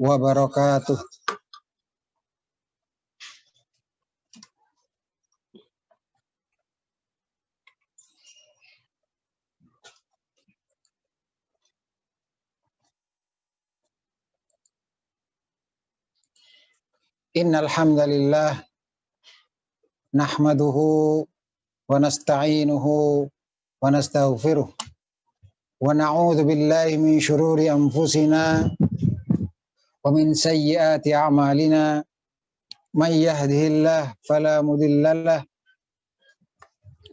wabarakatuh. Innal hamdalillah nahmaduhu wa nasta'inuhu wa nastaghfiruh wa na'udzu billahi min shururi anfusina wa min sayyiati a'malina may yahdihillahu fala mudhillalah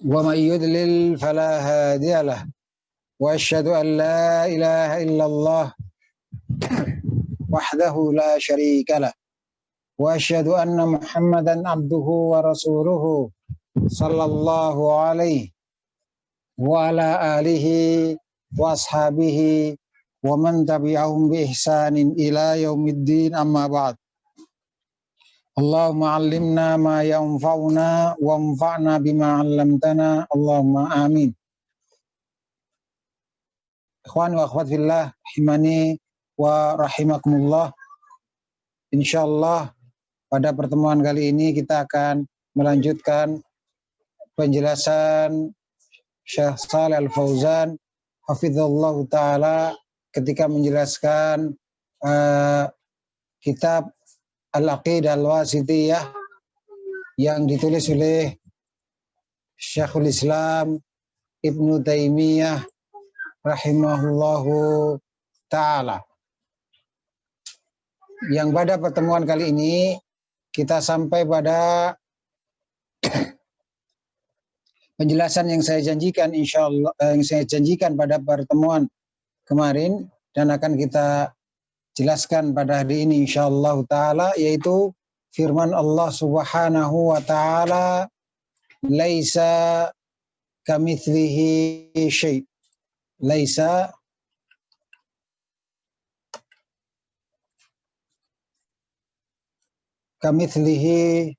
wa may yudlil fala hadiyalah wa asyhadu an la ilaha illallah wahdahu la syarikalah wa asyhadu anna Muhammadan abduhu wa rasuluhu sallallahu alaihi wa ala alihi wa ashabihi wa man tabi'ahum bi ihsanin ila yaumiddin, amma ba'd. Allahumma 'allimna ma yanfa'una wa anfa'na bima 'allamtana, Allahumma amin. Ikhwan wa akhwat fillah, rahimani wa rahimakumullah. Insyaallah pada pertemuan kali ini kita akan melanjutkan penjelasan Syekh Shalih Al-Fauzan hafizallahu ta'ala ketika menjelaskan kitab Al-Aqidah Al-Wasithiyah yang ditulis oleh Syekhul Islam Ibnu Taimiyah rahimahullahu ta'ala. Yang pada pertemuan kali ini kita sampai pada penjelasan yang saya janjikan, insyaallah yang saya janjikan pada pertemuan kemarin dan akan kita jelaskan pada hari ini insyaallah taala, yaitu firman Allah Subhanahu wa taala, laisa kamitslihi syai'. Laisa kamitslihi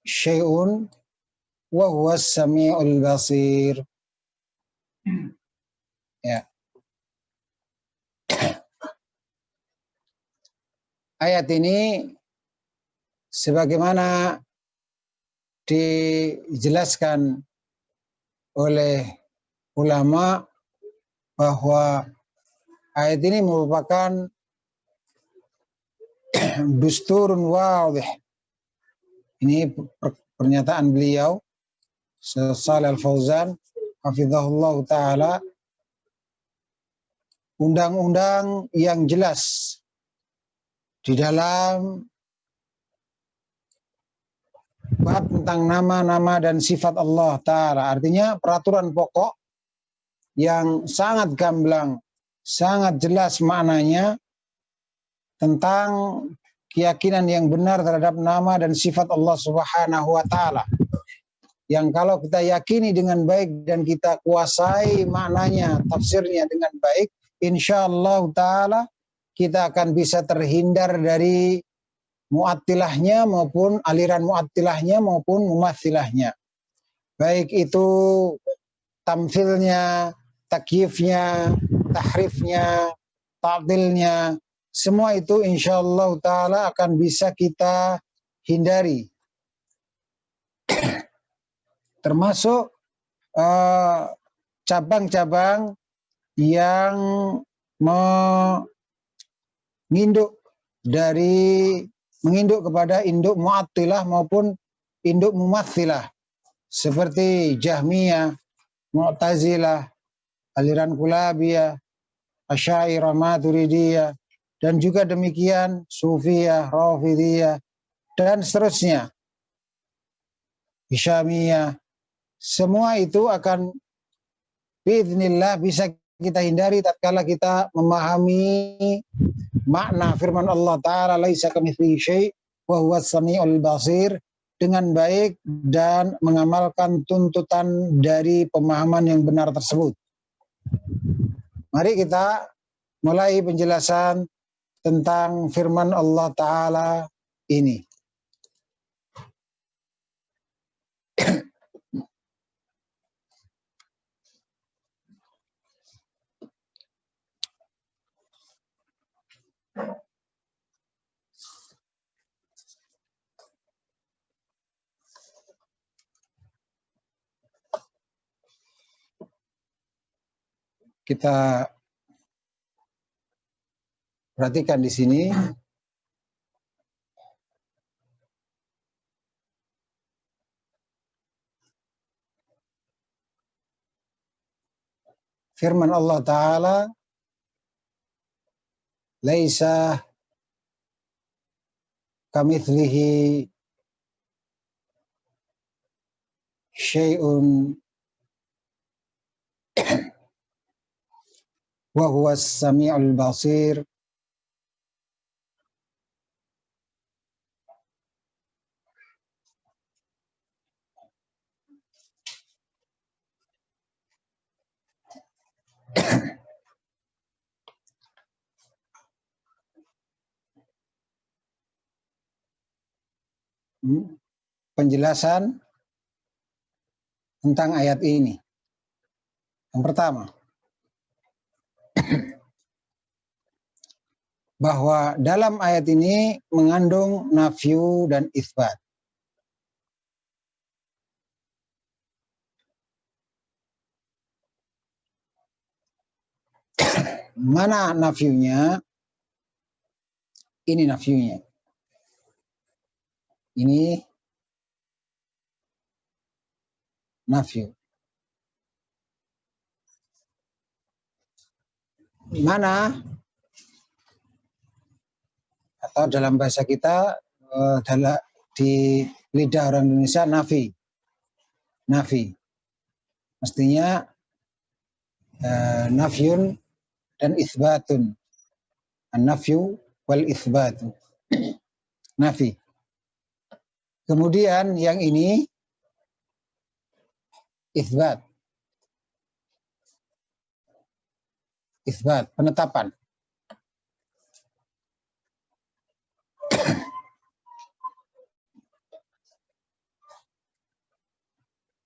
syai'un wa huwas samiul basir. Ya. Ayat ini sebagaimana dijelaskan oleh ulama bahwa ayat ini merupakan dusturun wadih. Ini pernyataan beliau Shalih Al-Fauzan hafizahullah ta'ala, undang-undang yang jelas di dalam bab tentang nama-nama dan sifat Allah ta'ala. Artinya peraturan pokok yang sangat gamblang, sangat jelas maknanya tentang keyakinan yang benar terhadap nama dan sifat Allah Subhanahu wa ta'ala. Yang kalau kita yakini dengan baik dan kita kuasai maknanya, tafsirnya dengan baik, insyaallah ta'ala kita akan bisa terhindar dari mu'attilahnya maupun aliran mu'attilahnya maupun mumathilahnya. Baik itu tamthilnya, takyifnya, tahrifnya, ta'dilnya, semua itu insyaallah ta'ala akan bisa kita hindari. Termasuk cabang-cabang yang menginduk kepada induk mu'attilah maupun induk mumathilah, seperti Jahmiyah, Mu'tazilah, aliran Kulabiyah, Asy'ariyah, Maturidiyah, dan juga demikian Sufiyah, Rafidhiyah, dan seterusnya, Hisyamiyah. Semua itu akan biiznillah bisa kita hindari tatkala kita memahami makna firman Allah Ta'ala, laisa kamitslihi syai' wa huwas samiul basir, dengan baik dan mengamalkan tuntutan dari pemahaman yang benar tersebut. Mari kita mulai penjelasan tentang firman Allah Ta'ala ini. kita perhatikan di sini. Firman Allah Ta'ala, laisa kamitslihi syai'un wa huwas sami'ul basir. Penjelasan tentang ayat ini. Yang pertama, bahwa dalam ayat ini mengandung nafyu dan itsbat. Mana nafyunya? Ini nafyunya. Ini nafyu. Mana? Atau dalam bahasa kita, di lidah orang Indonesia, nafi. Nafi. Mestinya nafyun dan itsbatun. An-nafyu wal itsbatu. Nafi. Kemudian yang ini itsbat. Itsbat, penetapan.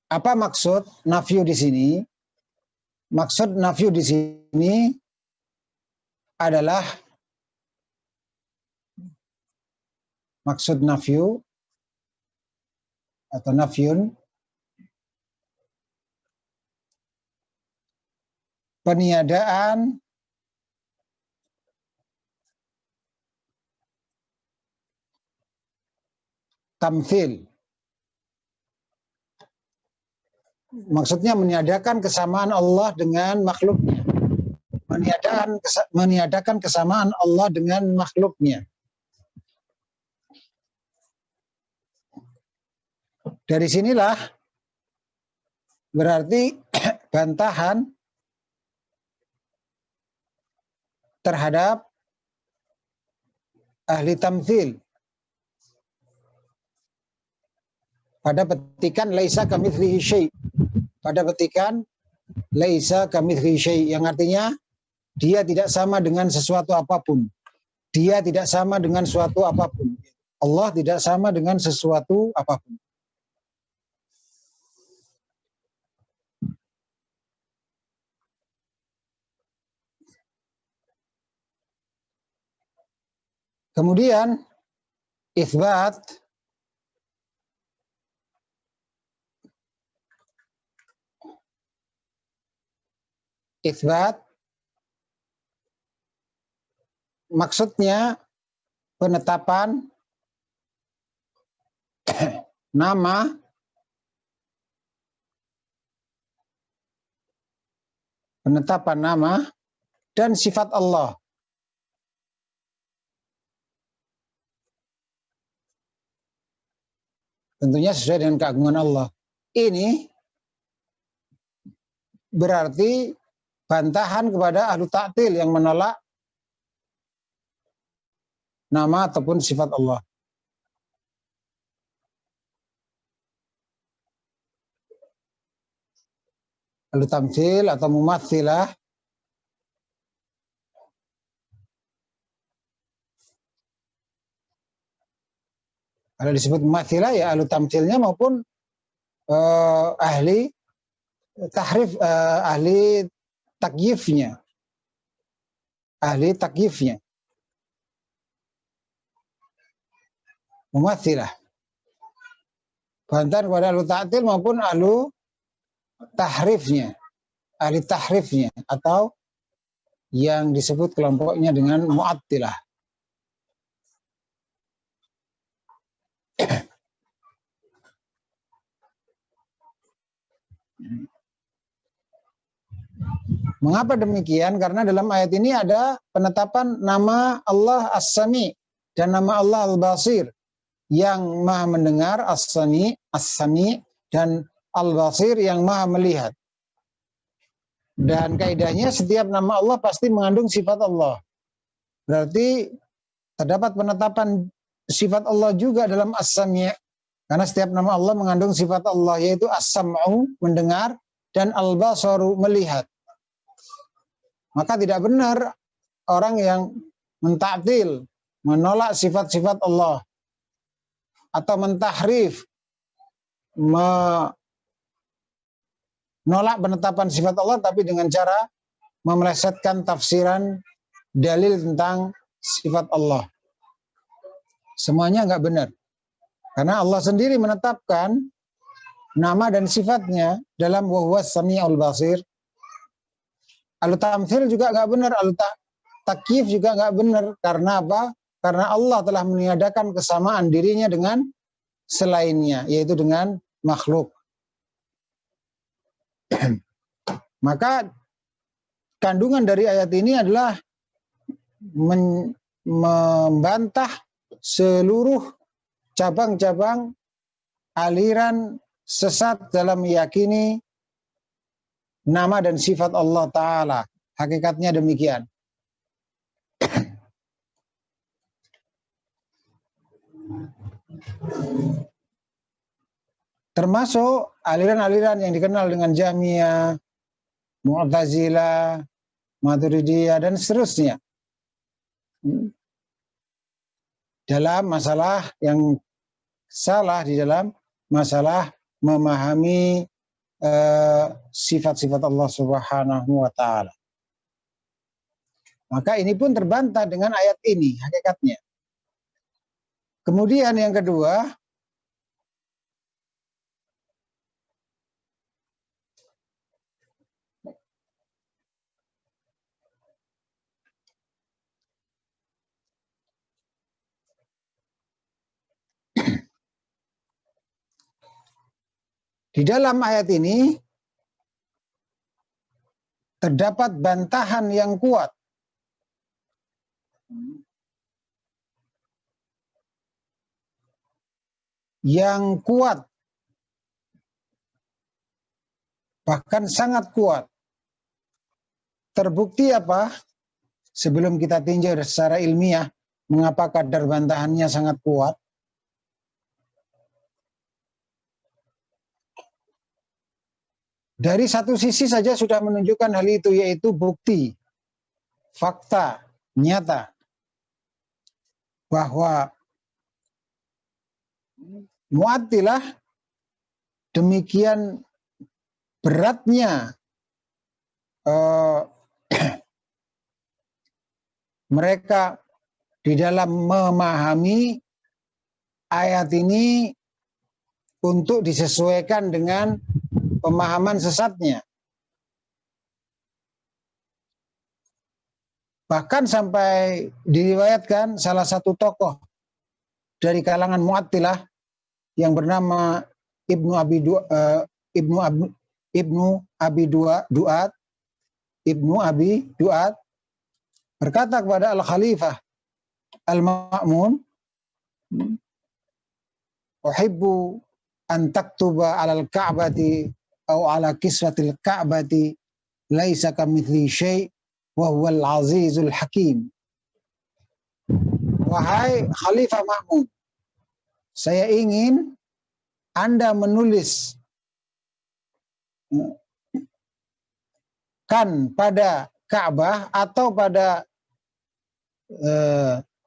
Apa maksud nafyu di sini? Maksud nafyu di sini adalah maksud nafyu atau nafyun, peniadaan tamtsil. Maksudnya meniadakan kesamaan Allah dengan makhluknya. Meniadakan kesamaan Allah dengan makhluknya. Dari sinilah berarti bantahan terhadap ahli tamtsil pada petikan laisa kamitslihi syai'. Pada petikan laisa kamitslihi syai', yang artinya dia tidak sama dengan sesuatu apapun. Dia tidak sama dengan suatu apapun. Allah tidak sama dengan sesuatu apapun. Kemudian itsbat maksudnya penetapan nama dan sifat Allah. Tentunya sesuai dengan keagungan Allah. Ini berarti bantahan kepada ahlu ta'til yang menolak nama ataupun sifat Allah. Ahlu tamtsil atau mumatsilah kalau disebut mumatsilah ya ahlu tamtsilnya maupun ahli tahrif, ahli takyifnya. Mumatsilah. Bantahan kepada ahlu ta'til maupun ahlu tahrifnya. ahli tahrifnya atau yang disebut kelompoknya dengan Mu'attilah. Mengapa demikian? Karena dalam ayat ini ada penetapan nama Allah As-Sami dan nama Allah Al-Basir, yang maha mendengar, As-Sami, As-Sami, dan Al-Basir yang maha melihat. Dan kaidahnya setiap nama Allah pasti mengandung sifat Allah. Berarti terdapat penetapan sifat Allah juga dalam As-Sami', karena setiap nama Allah mengandung sifat Allah, yaitu As-Sam'u, mendengar, dan Al-Basaru, melihat. Maka tidak benar orang yang mentaktil, menolak sifat-sifat Allah, atau mentahrif, menolak penetapan sifat Allah, tapi dengan cara memelesetkan tafsiran dalil tentang sifat Allah. Semuanya nggak benar. Karena Allah sendiri menetapkan nama dan sifatnya dalam wa huwas sami'ul basir. Al-tamthil juga nggak benar, al-takyif juga nggak benar. Karena apa? Karena Allah telah meniadakan kesamaan dirinya dengan selainnya, yaitu dengan makhluk. Maka kandungan dari ayat ini adalah membantah seluruh cabang-cabang aliran sesat dalam meyakini nama dan sifat Allah Ta'ala. Hakikatnya demikian. Termasuk aliran-aliran yang dikenal dengan Jahmiyah, Mu'tazilah, Maturidiyah, dan seterusnya. Dalam masalah yang salah di dalam masalah memahami sifat-sifat Allah Subhanahu wa Ta'ala. Maka ini pun terbantah dengan ayat ini hakikatnya. Kemudian yang kedua, di dalam ayat ini terdapat bantahan yang kuat bahkan sangat kuat. Terbukti apa? Sebelum kita tinjau secara ilmiah mengapa kadar bantahannya sangat kuat. Dari satu sisi saja sudah menunjukkan hal itu, yaitu bukti, fakta, nyata, bahwa Mu'attilah demikian beratnya mereka di dalam memahami ayat ini untuk disesuaikan dengan pemahaman sesatnya. Bahkan sampai diriwayatkan salah satu tokoh dari kalangan Mu'attilah yang bernama Ibnu Abi Duat berkata kepada Al-Khalifah Al-Ma'mun, "Uhibbu an taktuba 'alal Ka'bati aw 'ala kiswatil Ka'bati laisa kamitsli syai' wa huwal 'azizul hakim." Wahai Khalifah Ma'mun, saya ingin Anda menulis kan pada Ka'bah atau pada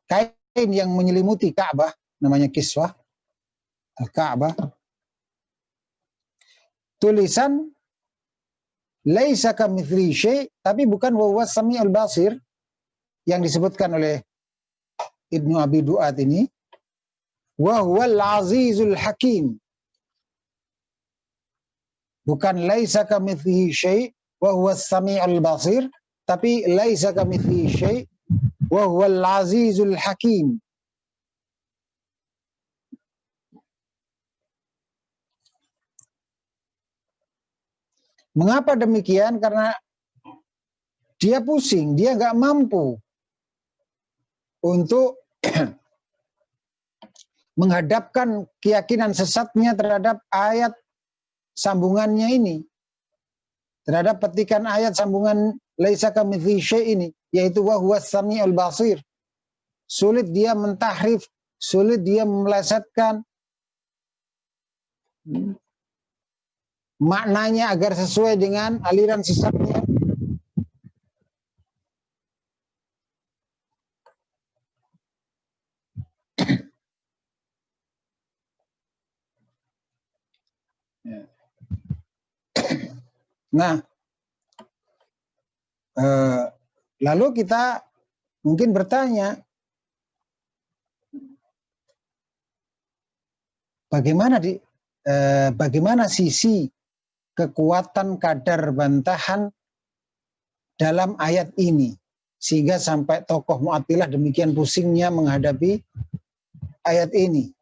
kain yang menyelimuti Ka'bah, namanya kiswah Al-Ka'bah, tulisan laisa kamitsli syai', tapi bukan wa huwas sami'ul basir yang disebutkan oleh Ibnu Abi Duat ini, wa huwal azizul hakim. Bukan laisa kamitsli syai', wa huwas sami'ul basir, tapi laisa kamitslihi syai' wa huwal azizul hakim. Mengapa demikian? Karena dia pusing, dia nggak mampu untuk menghadapkan keyakinan sesatnya terhadap ayat sambungannya ini, terhadap petikan ayat sambungan laisa kamitslihi syai' ini, yaitu wa huwas sami'ul basir. Sulit dia mentahrif, sulit dia melesetkan maknanya agar sesuai dengan aliran sesatnya. Nah, lalu kita mungkin bertanya, bagaimana sisi kekuatan kadar bantahan dalam ayat ini sehingga sampai tokoh Mu'attilah demikian pusingnya menghadapi ayat ini.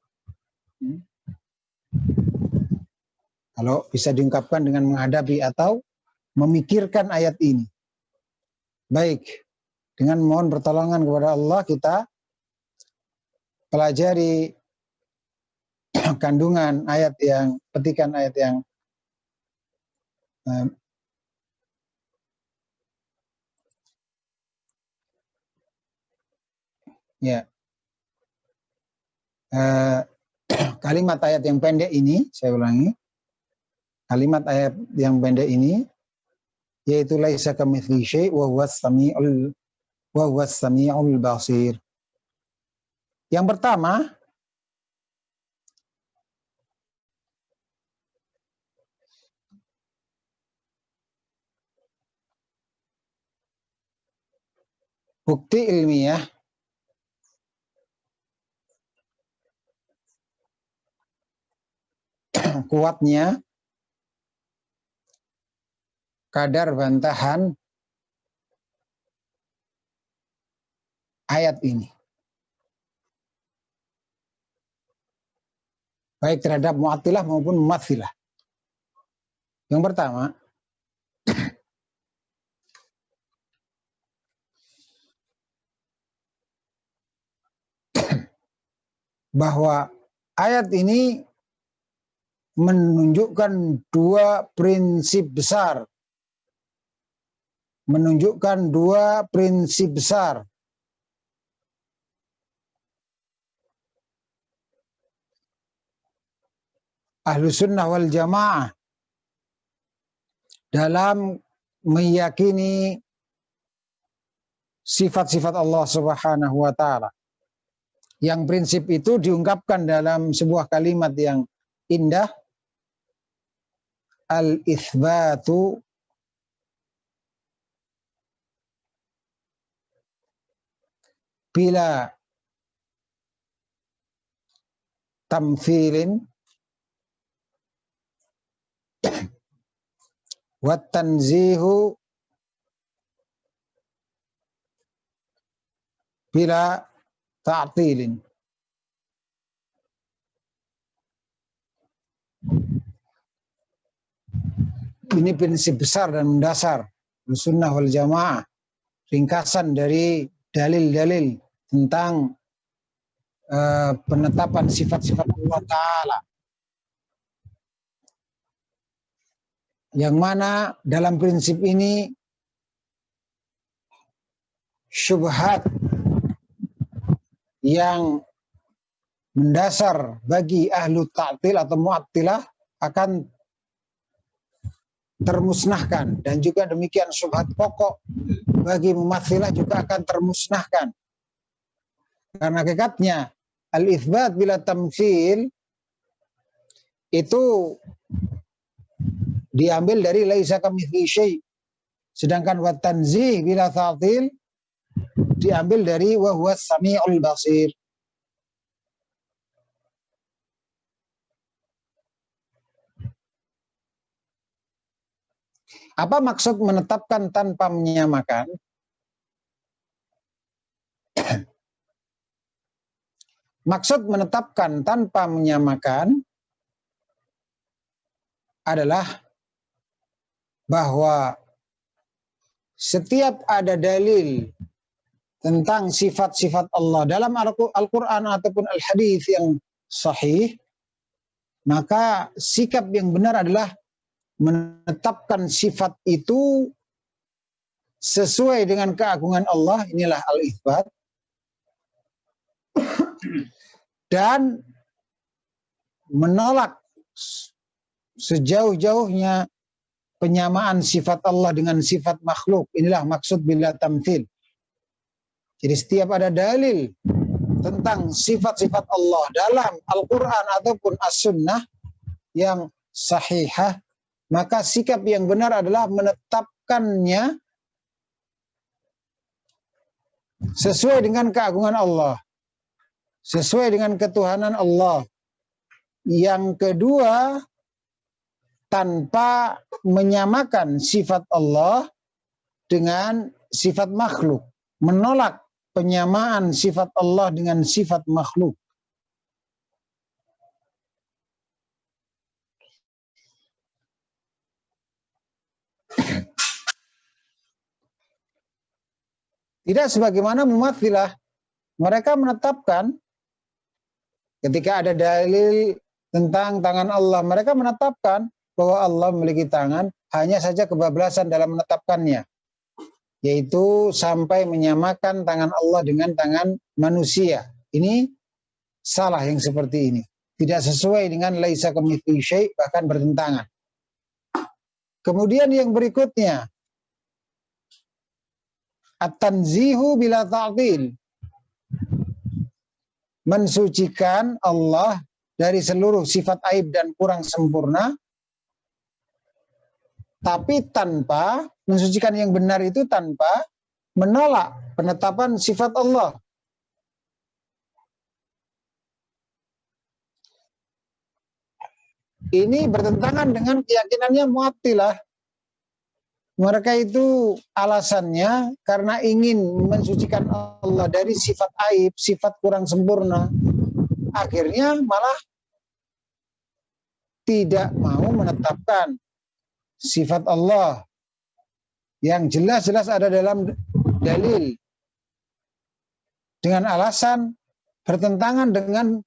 Kalau bisa diungkapkan dengan menghadapi atau memikirkan ayat ini. Baik, dengan mohon pertolongan kepada Allah kita pelajari kandungan ayat yang, petikan ayat yang kalimat ayat yang pendek ini, saya ulangi, kalimat ayat yang pendek ini, yaitu laisa kamitslihi syai' wa huwas sami'ul basir. Yang pertama, bukti ilmiah kuatnya kadar bantahan ayat ini, baik terhadap Mu'attilah maupun Mumatsilah. Yang pertama, bahwa ayat ini menunjukkan dua prinsip besar. Menunjukkan dua prinsip besar. Ahlus sunnah wal jamaah dalam meyakini sifat-sifat Allah Subhanahu wa ta'ala. Yang prinsip itu diungkapkan dalam sebuah kalimat yang indah, al-itsbatu bila tamthilin wa tanzihu bila ta'tilin. Ini prinsip besar dan mendasar sunnah wal jamaah, ringkasan dari dalil-dalil tentang penetapan sifat-sifat Allah Ta'ala, yang mana dalam prinsip ini syubhat yang mendasar bagi ahlu ta'til atau mu'attilah akan termusnahkan, dan juga demikian syubhat pokok bagi mumatsilah juga akan termusnahkan. Karena hakikatnya al-itsbat bila tamtsil itu diambil dari laisa kamitslihi syai', sedangkan wa tanzih bila ta'til diambil dari wa huwas sami'ul basir. Apa maksud menetapkan tanpa menyamakan? Maksud menetapkan tanpa menyamakan adalah bahwa setiap ada dalil tentang sifat-sifat Allah dalam Al-Quran ataupun Al-Hadis yang sahih, maka sikap yang benar adalah menetapkan sifat itu sesuai dengan keagungan Allah, inilah al-itsbat, dan menolak sejauh-jauhnya penyamaan sifat Allah dengan sifat makhluk. Inilah maksud bila tamthil. Jadi setiap ada dalil tentang sifat-sifat Allah dalam Al-Quran ataupun As-Sunnah yang sahihah, maka sikap yang benar adalah menetapkannya sesuai dengan keagungan Allah, sesuai dengan ketuhanan Allah. Yang kedua, tanpa menyamakan sifat Allah dengan sifat makhluk, menolak penyamaan sifat Allah dengan sifat makhluk. Tidak sebagaimana Mu'atzilah, mereka menetapkan ketika ada dalil tentang tangan Allah, mereka menetapkan bahwa Allah memiliki tangan, hanya saja kebablasan dalam menetapkannya, yaitu sampai menyamakan tangan Allah dengan tangan manusia. Ini salah yang seperti ini. Tidak sesuai dengan laisa kamitslihi syai', bahkan bertentangan. Kemudian yang berikutnya, at-tanzihu bila ta'til. Mensucikan Allah dari seluruh sifat aib dan kurang sempurna, tapi tanpa mensucikan yang benar itu tanpa menolak penetapan sifat Allah. Ini bertentangan dengan keyakinannya Mu'atzilah. Mereka itu alasannya karena ingin mensucikan Allah dari sifat aib, sifat kurang sempurna. Akhirnya malah tidak mau menetapkan sifat Allah yang jelas-jelas ada dalam dalil, dengan alasan bertentangan dengan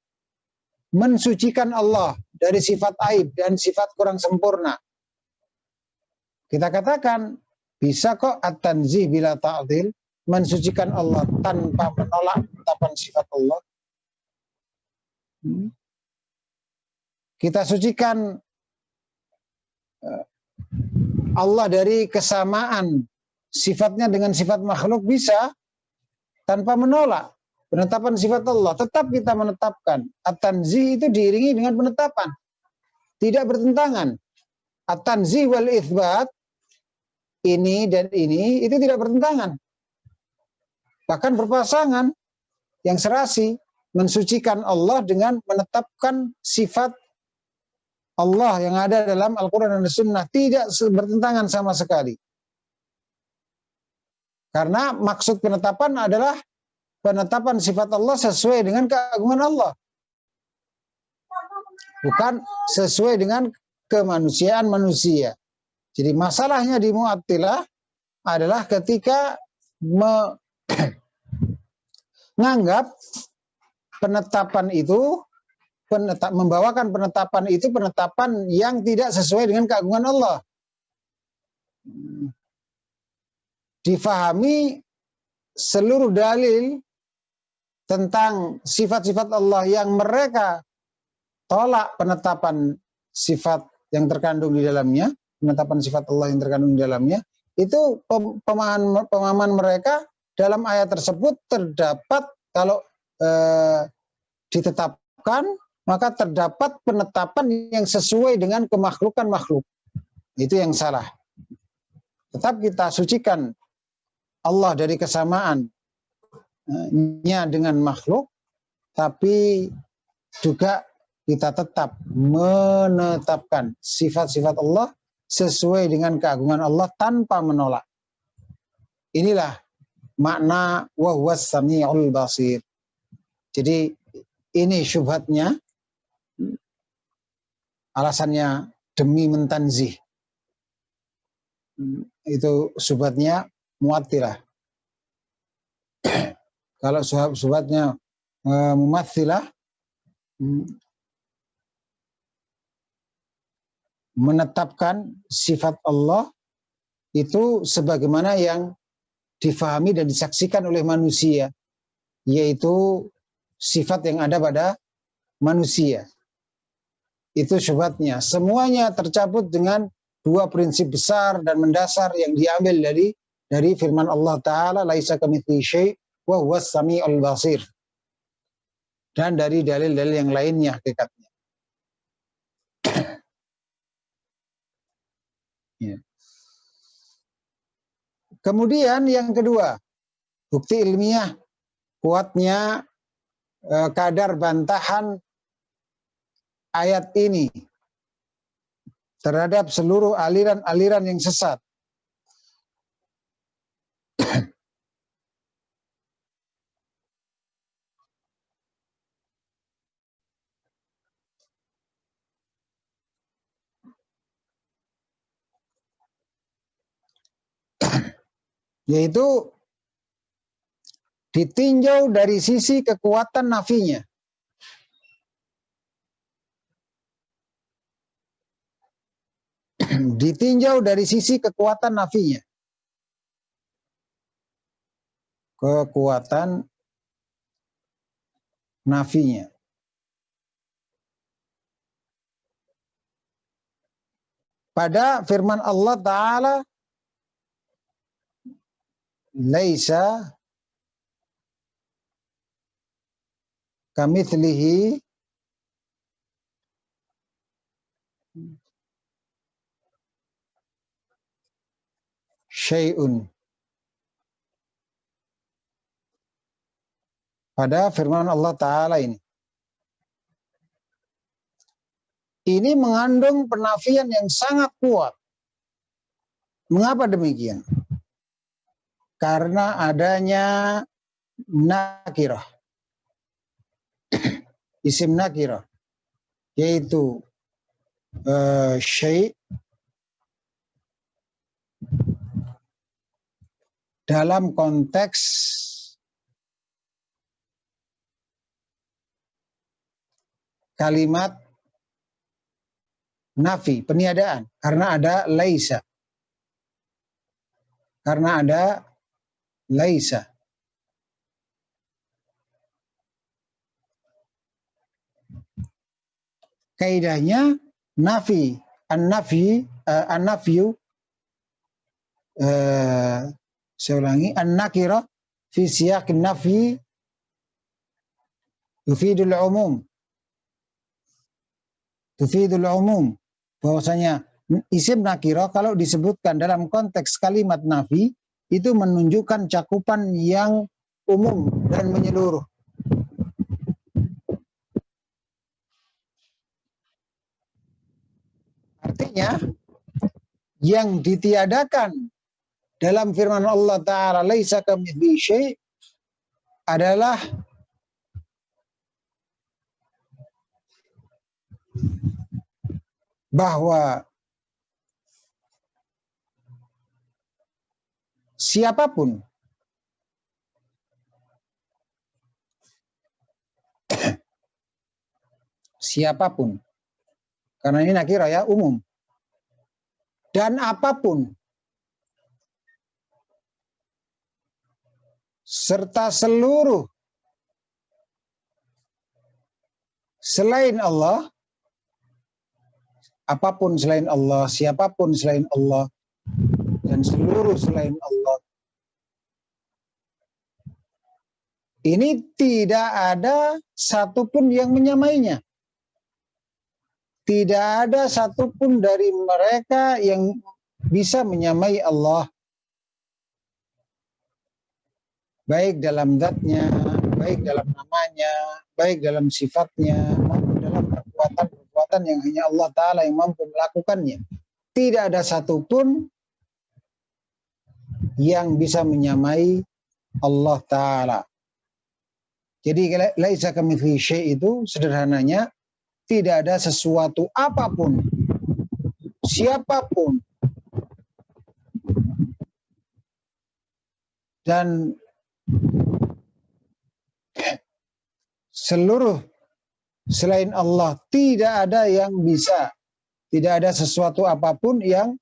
mensucikan Allah dari sifat aib dan sifat kurang sempurna. Kita katakan, bisa kok at-tanzih bila ta'dil, mensucikan Allah tanpa menolak penetapan sifat Allah. Kita sucikan Allah dari kesamaan sifatnya dengan sifat makhluk, bisa tanpa menolak penetapan sifat Allah. Tetap kita menetapkan. At-tanzih itu diiringi dengan penetapan, tidak bertentangan. At-tanzih wal itsbat, ini dan ini itu tidak bertentangan, bahkan berpasangan, yang serasi. Mensucikan Allah dengan menetapkan sifat Allah yang ada dalam Al-Quran dan Sunnah tidak bertentangan sama sekali. Karena maksud penetapan adalah penetapan sifat Allah sesuai dengan keagungan Allah, bukan sesuai dengan kemanusiaan manusia. Jadi masalahnya di Mu'atzilah adalah ketika menganggap penetapan itu, membawakan penetapan itu penetapan yang tidak sesuai dengan keagungan Allah. Difahami seluruh dalil tentang sifat-sifat Allah yang mereka tolak penetapan sifat yang terkandung di dalamnya, penetapan sifat Allah yang terkandung di dalamnya, itu pemahaman mereka dalam ayat tersebut terdapat, kalau ditetapkan, maka terdapat penetapan yang sesuai dengan kemakhlukan makhluk. Itu yang salah. Tetap kita sucikan Allah dari kesamaannya dengan makhluk, tapi juga kita tetap menetapkan sifat-sifat Allah sesuai dengan keagungan Allah tanpa menolak. Inilah makna wa huwas samiul basir. Jadi ini syubhatnya, alasannya demi mentanzih. Itu syubhatnya mu'attilah. Kalau syubhatnya mumatsilah, menetapkan sifat Allah itu sebagaimana yang difahami dan disaksikan oleh manusia, yaitu sifat yang ada pada manusia. Itu syubhatnya. Semuanya tercabut dengan dua prinsip besar dan mendasar yang diambil dari firman Allah Ta'ala, laisa kamitslihi syai' wa huwas samiul basir. Dan dari dalil-dalil yang lainnya hakikatnya. Ya. Kemudian yang kedua, bukti ilmiah kuatnya kadar bantahan ayat ini terhadap seluruh aliran-aliran yang sesat. Yaitu ditinjau dari sisi kekuatan nafinya. Ditinjau dari sisi kekuatan nafinya. Kekuatan nafinya. Pada firman Allah Ta'ala, laisa kamitslihi syai'un. Pada firman Allah Ta'ala ini. Ini mengandung penafian yang sangat kuat. Mengapa demikian? Karena adanya nakirah. Isim nakirah. Yaitu syai' dalam konteks kalimat nafi, peniadaan, karena ada laisa. Karena ada laisa. Kaidahnya nafi, an-nafyu, saya ulangi, an-nakirah fi siyaqin nafi tufidul umum. Tufidul umum. Bahwasanya isim nakirah kalau disebutkan dalam konteks kalimat nafi itu menunjukkan cakupan yang umum dan menyeluruh. Artinya yang ditiadakan dalam firman Allah Ta'ala laisa kamitslihi syai' adalah bahwa siapapun karena ini nakirah ya, umum, dan apapun serta seluruh selain Allah, apapun selain Allah, siapapun selain Allah, dan seluruh selain Allah, ini tidak ada satupun yang menyamainya. Tidak ada satupun dari mereka yang bisa menyamai Allah. Baik dalam zatnya, baik dalam namanya, baik dalam sifatnya, maupun dalam perbuatan-perbuatan yang hanya Allah Ta'ala yang mampu melakukannya. tidak ada satupun yang bisa menyamai Allah Ta'ala. Jadi laisa kamitslihi syai' itu sederhananya tidak ada sesuatu apapun, siapapun, dan seluruh selain Allah tidak ada yang bisa, tidak ada sesuatu apapun yang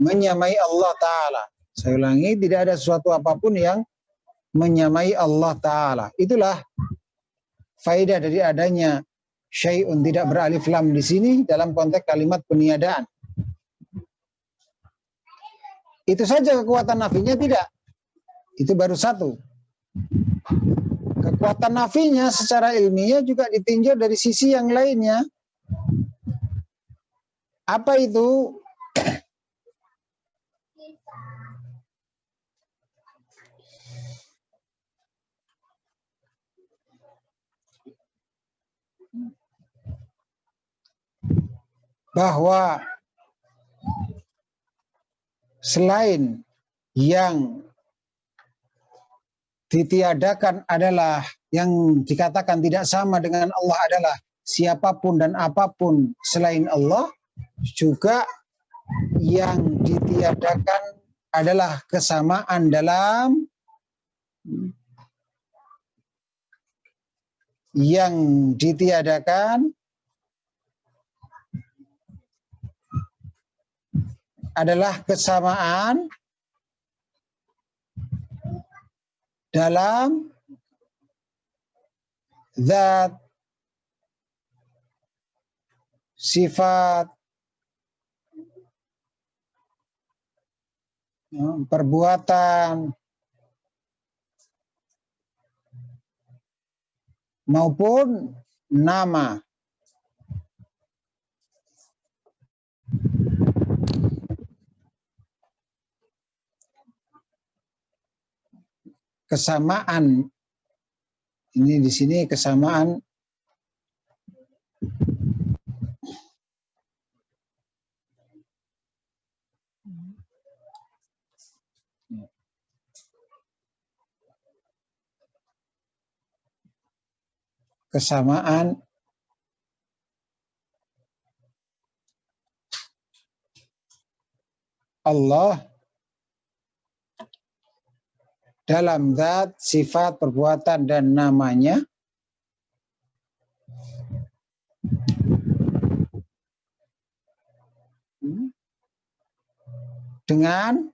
menyamai Allah Ta'ala. Saya ulangi, tidak ada sesuatu apapun yang menyamai Allah Ta'ala. Itulah faedah dari adanya syai'un tidak beralif lam di sini dalam konteks kalimat peniadaan. Itu saja kekuatan nafinya tidak. Itu baru satu. Kekuatan nafinya secara ilmiah juga ditinjau dari sisi yang lainnya. Apa itu? Bahwa selain yang ditiadakan adalah, yang dikatakan tidak sama dengan Allah adalah siapapun dan apapun selain Allah, juga yang ditiadakan adalah kesamaan dalam yang ditiadakan adalah kesamaan dalam zat, sifat, perbuatan, maupun nama. Kesamaan ini di sini kesamaan Allah dalam zat, sifat, perbuatan, dan namanya dengan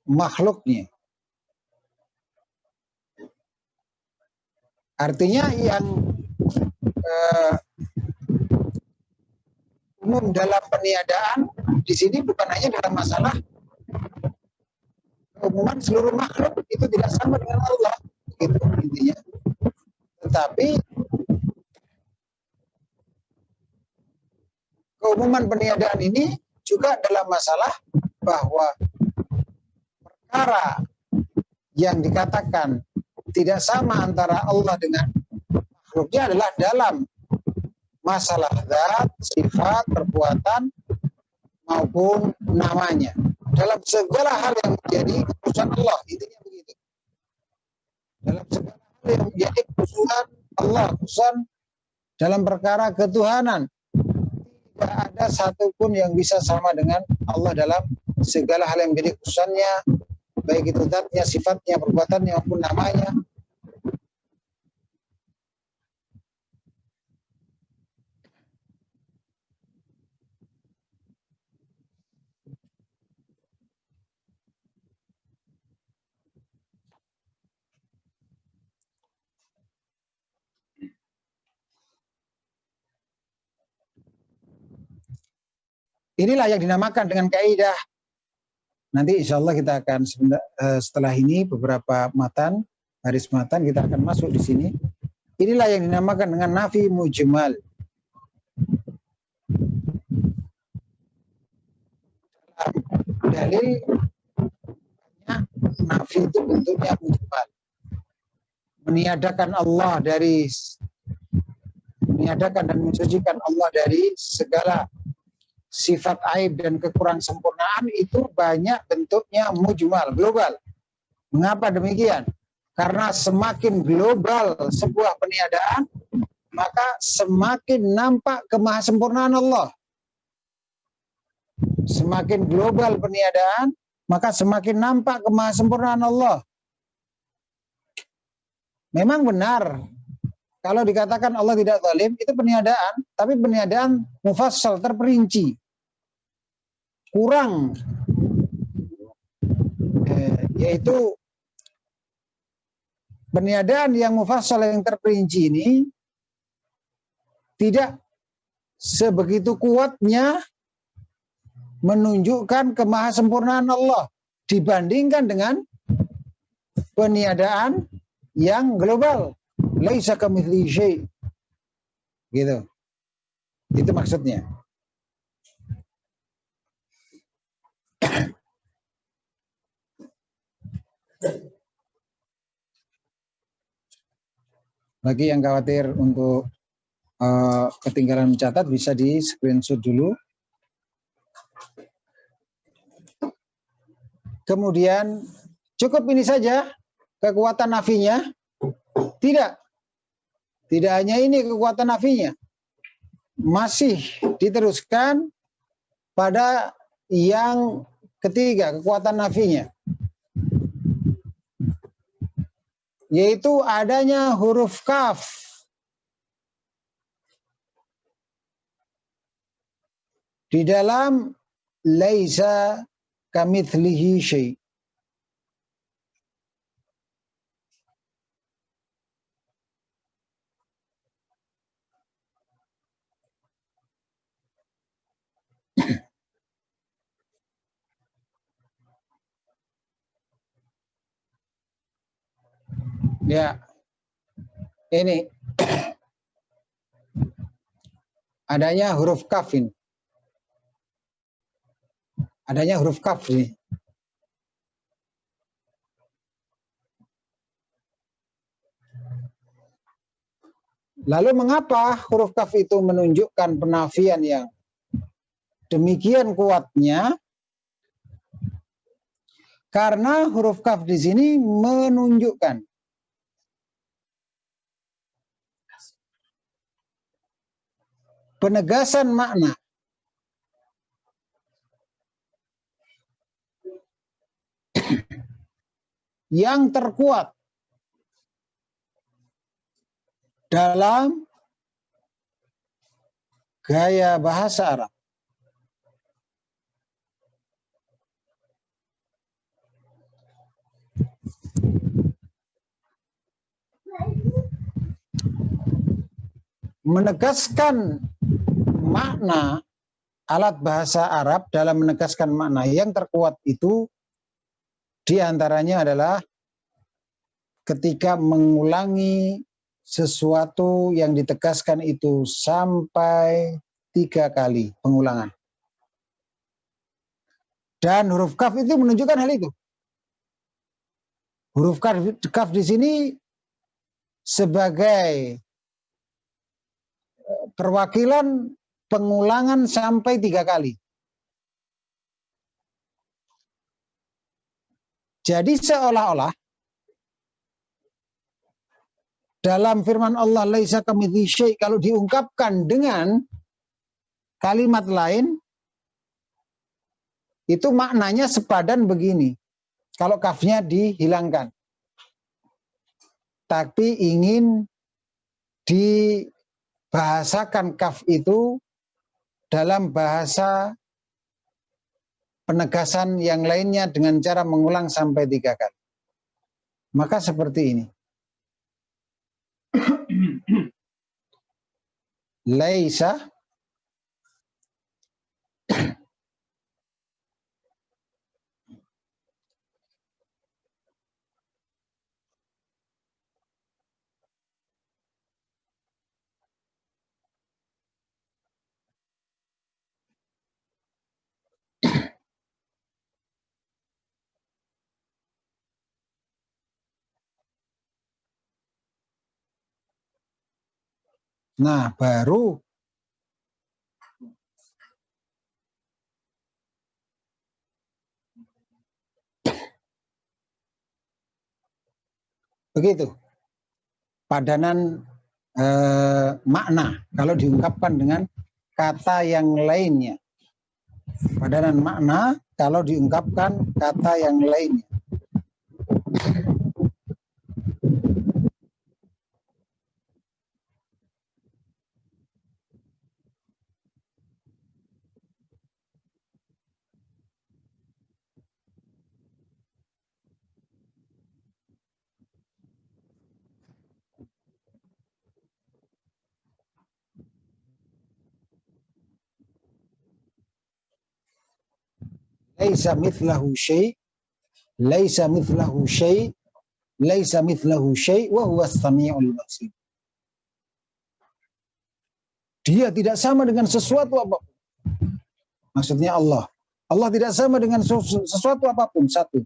makhluknya. Artinya yang umum dalam peniadaan di sini bukan hanya dalam masalah keumuman seluruh makhluk itu tidak sama dengan Allah, gitu intinya. Tetapi keumuman peniadaan ini juga dalam masalah bahwa perkara yang dikatakan tidak sama antara Allah dengan makhluknya adalah dalam masalah zat, sifat, perbuatan, maupun namanya. Dalam segala hal yang menjadi keputusan Allah, intinya begitu. Dalam segala hal yang menjadi keputusan Allah, keputusan dalam perkara ketuhanan, tidak ada satupun yang bisa sama dengan Allah dalam segala hal yang menjadi keputusannya, baik itu zatnya, sifatnya, perbuatannya, maupun namanya. Inilah yang dinamakan dengan kaidah. Nanti insya Allah kita akan setelah ini beberapa matan, baris matan kita akan masuk di sini. Inilah yang dinamakan dengan nafi mujmal. Dalil nafi itu bentuknya mujmal. Meniadakan Allah dari meniadakan dan mensucikan Allah dari segala sifat aib dan kekurang sempurnaan itu banyak bentuknya mujmal, global. Mengapa demikian? Karena semakin global sebuah peniadaan, maka semakin nampak kemahasempurnaan Allah. Semakin global peniadaan, maka semakin nampak kemahasempurnaan Allah. Memang benar, kalau dikatakan Allah tidak zalim, itu peniadaan, tapi peniadaan mufassal, terperinci. Kurang, yaitu peniadaan yang mufassal yang terperinci ini tidak sebegitu kuatnya menunjukkan kemahasempurnaan Allah dibandingkan dengan peniadaan yang global. Laisa kamitslihi syai'. Gitu. Itu maksudnya. Bagi yang khawatir untuk ketinggalan mencatat, bisa di screenshot dulu. Kemudian cukup ini saja kekuatan nafinya? Tidak. Tidak hanya ini kekuatan nafinya. Masih diteruskan pada yang ketiga kekuatan nafinya, yaitu adanya huruf kaf di dalam laisa kamitslihi syai'. Ya, ini adanya huruf kaf ini. Adanya huruf kaf ini. Lalu mengapa huruf kaf itu menunjukkan penafian yang demikian kuatnya? Karena huruf kaf di sini menunjukkan penegasan makna yang terkuat dalam gaya bahasa Arab. Menegaskan makna alat bahasa Arab dalam menegaskan makna yang terkuat itu diantaranya adalah ketika mengulangi sesuatu yang ditegaskan itu sampai 3 kali pengulangan. Dan huruf kaf itu menunjukkan hal itu. Huruf kaf di sini sebagai perwakilan pengulangan sampai 3 kali. Jadi seolah-olah dalam firman Allah laisa kamitslihi syai', kalau diungkapkan dengan kalimat lain itu maknanya sepadan begini. Kalau kafnya dihilangkan. Tapi ingin dibahasakan kaf itu dalam bahasa penegasan yang lainnya dengan cara mengulang sampai 3 kali. Maka seperti ini. Laisa Nah, baru begitu padanan makna kalau diungkapkan dengan kata yang lainnya. Padanan makna kalau diungkapkan kata yang lainnya. Laisa mithlahu syai', laisa mithlahu syai', laisa mithlahu syai' wa huwa as-sami'ul basir. Dia tidak sama dengan sesuatu apapun. Maksudnya Allah. Allah tidak sama dengan sesuatu apapun, satu.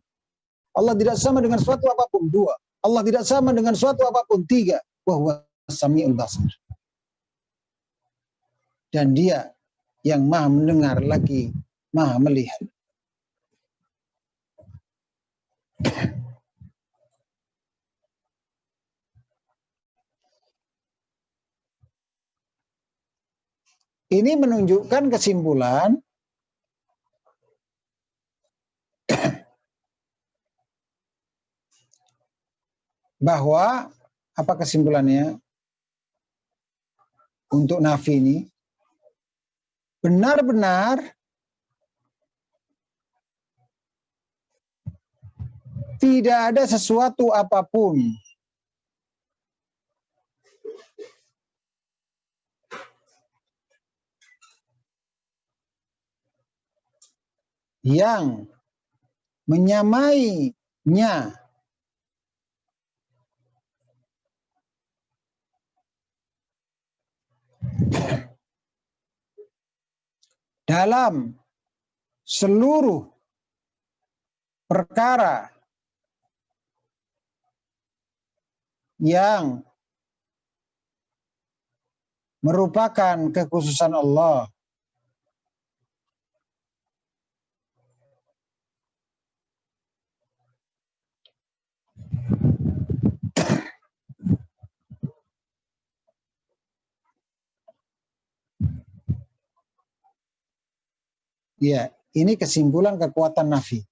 Allah tidak sama dengan sesuatu apapun, dua. Allah tidak sama dengan sesuatu apapun, tiga. Wa huwa as-sami'ul basir. Dan dia yang maha mendengar lagi maha melihat. Ini menunjukkan kesimpulan bahwa apa kesimpulannya untuk nafi ini? Benar-benar tidak ada sesuatu apapun yang menyamainya dalam seluruh perkara yang merupakan kekhususan Allah. Ya, ini kesimpulan kekuatan nafi.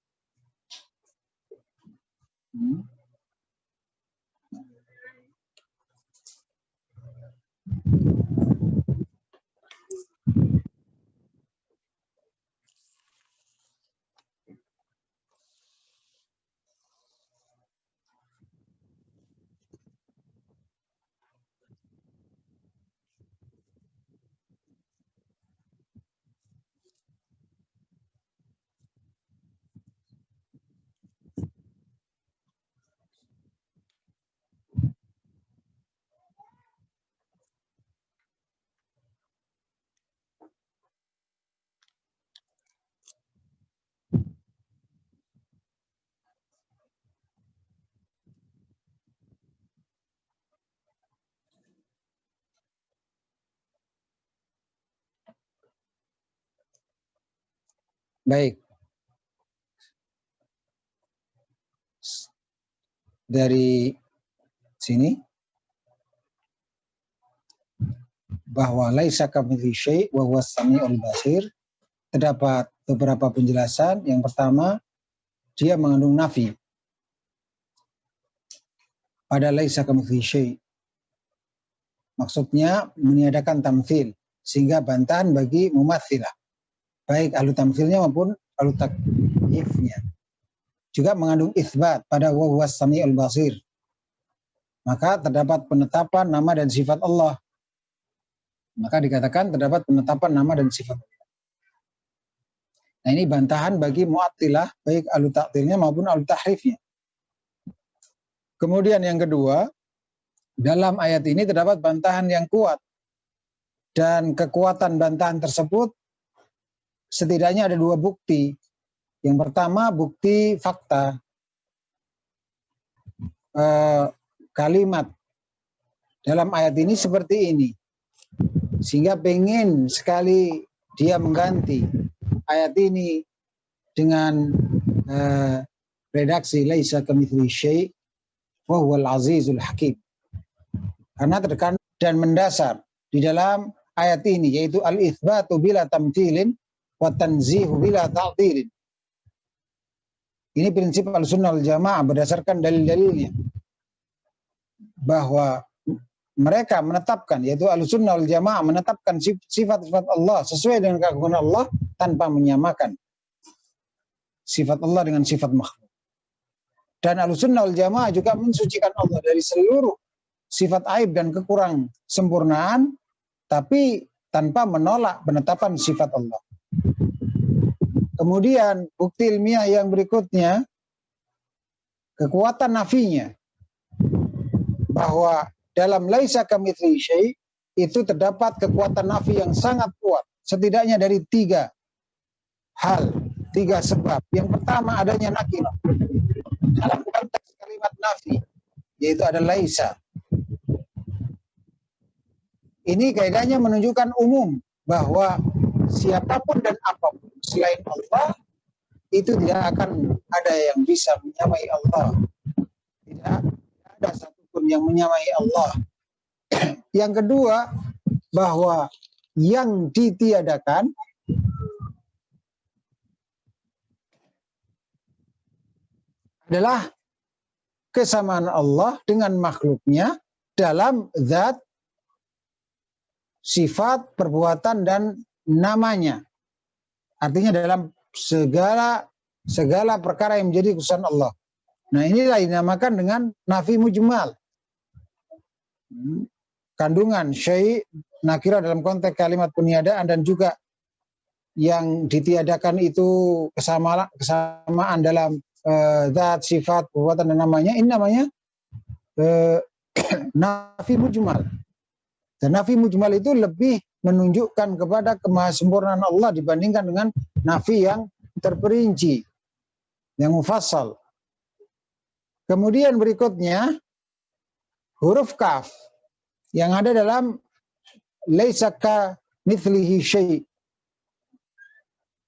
Baik. Dari sini bahwa laisa kamitslihi syai' wa huwas samiul basir, terdapat beberapa penjelasan. Yang pertama, dia mengandung nafi pada laisa kamitslihi syai'. Maksudnya meniadakan tamtsil, sehingga bantahan bagi mumatsilah, baik ahlu tamtsilnya maupun ahlu takyifnya. Juga mengandung itsbat pada wa huwas samiul basir. Maka terdapat penetapan nama dan sifat Allah. Maka dikatakan terdapat penetapan nama dan sifat Allah. Nah, ini bantahan bagi mu'attilah, baik ahlu ta'tilnya maupun ahlu tahrifnya. Kemudian yang kedua, dalam ayat ini terdapat bantahan yang kuat. Dan kekuatan bantahan tersebut setidaknya ada dua bukti. Yang pertama, bukti fakta. Kalimat dalam ayat ini seperti ini. sehingga pengen sekali dia mengganti ayat ini dengan redaksi laisa kamitslihi syai' wa huwal azizul hakim. Karena terkandung dan mendasar di dalam ayat ini, yaitu al-itsbatu bila tamthilin wa tanzihu bila ta'tilin. Ini prinsip Ahlussunnah wal Jamaah berdasarkan dalil-dalilnya, bahwa mereka menetapkan, yaitu Ahlussunnah wal Jamaah menetapkan sifat-sifat Allah sesuai dengan keagungan Allah tanpa menyamakan sifat Allah dengan sifat makhluk. Dan Ahlussunnah wal Jamaah juga mensucikan Allah dari seluruh sifat aib dan kekurang sempurnaan, tapi tanpa menolak penetapan sifat Allah. Kemudian bukti ilmiah yang berikutnya, kekuatan nafinya, bahwa dalam laisa kamitslihi syai' itu terdapat kekuatan nafi yang sangat kuat, setidaknya dari 3 hal, 3 sebab. Yang pertama, adanya nakirah dalam konteks kalimat nafi, yaitu ada laisa. Ini kaidahnya menunjukkan umum, bahwa siapapun dan apapun selain Allah itu tidak akan ada yang bisa menyamai Allah. Tidak ada satupun yang menyamai Allah. Yang kedua, bahwa yang ditiadakan adalah kesamaan Allah dengan makhluknya dalam zat, sifat, perbuatan, dan namanya. Artinya dalam segala perkara yang menjadi khususan Allah. Nah, inilah dinamakan dengan nafi mujmal. Kandungan syai' nakirah dalam konteks kalimat peniadaan, dan juga yang ditiadakan itu kesamaan dalam zat, sifat, perbuatan, dan namanya. Ini namanya nafi mujmal. Dan nafi mujmal itu lebih menunjukkan kepada kemahasempurnaan Allah dibandingkan dengan nafi yang terperinci, yang mufassal. Kemudian berikutnya, huruf kaf yang ada dalam laisa kamitslihi syai'.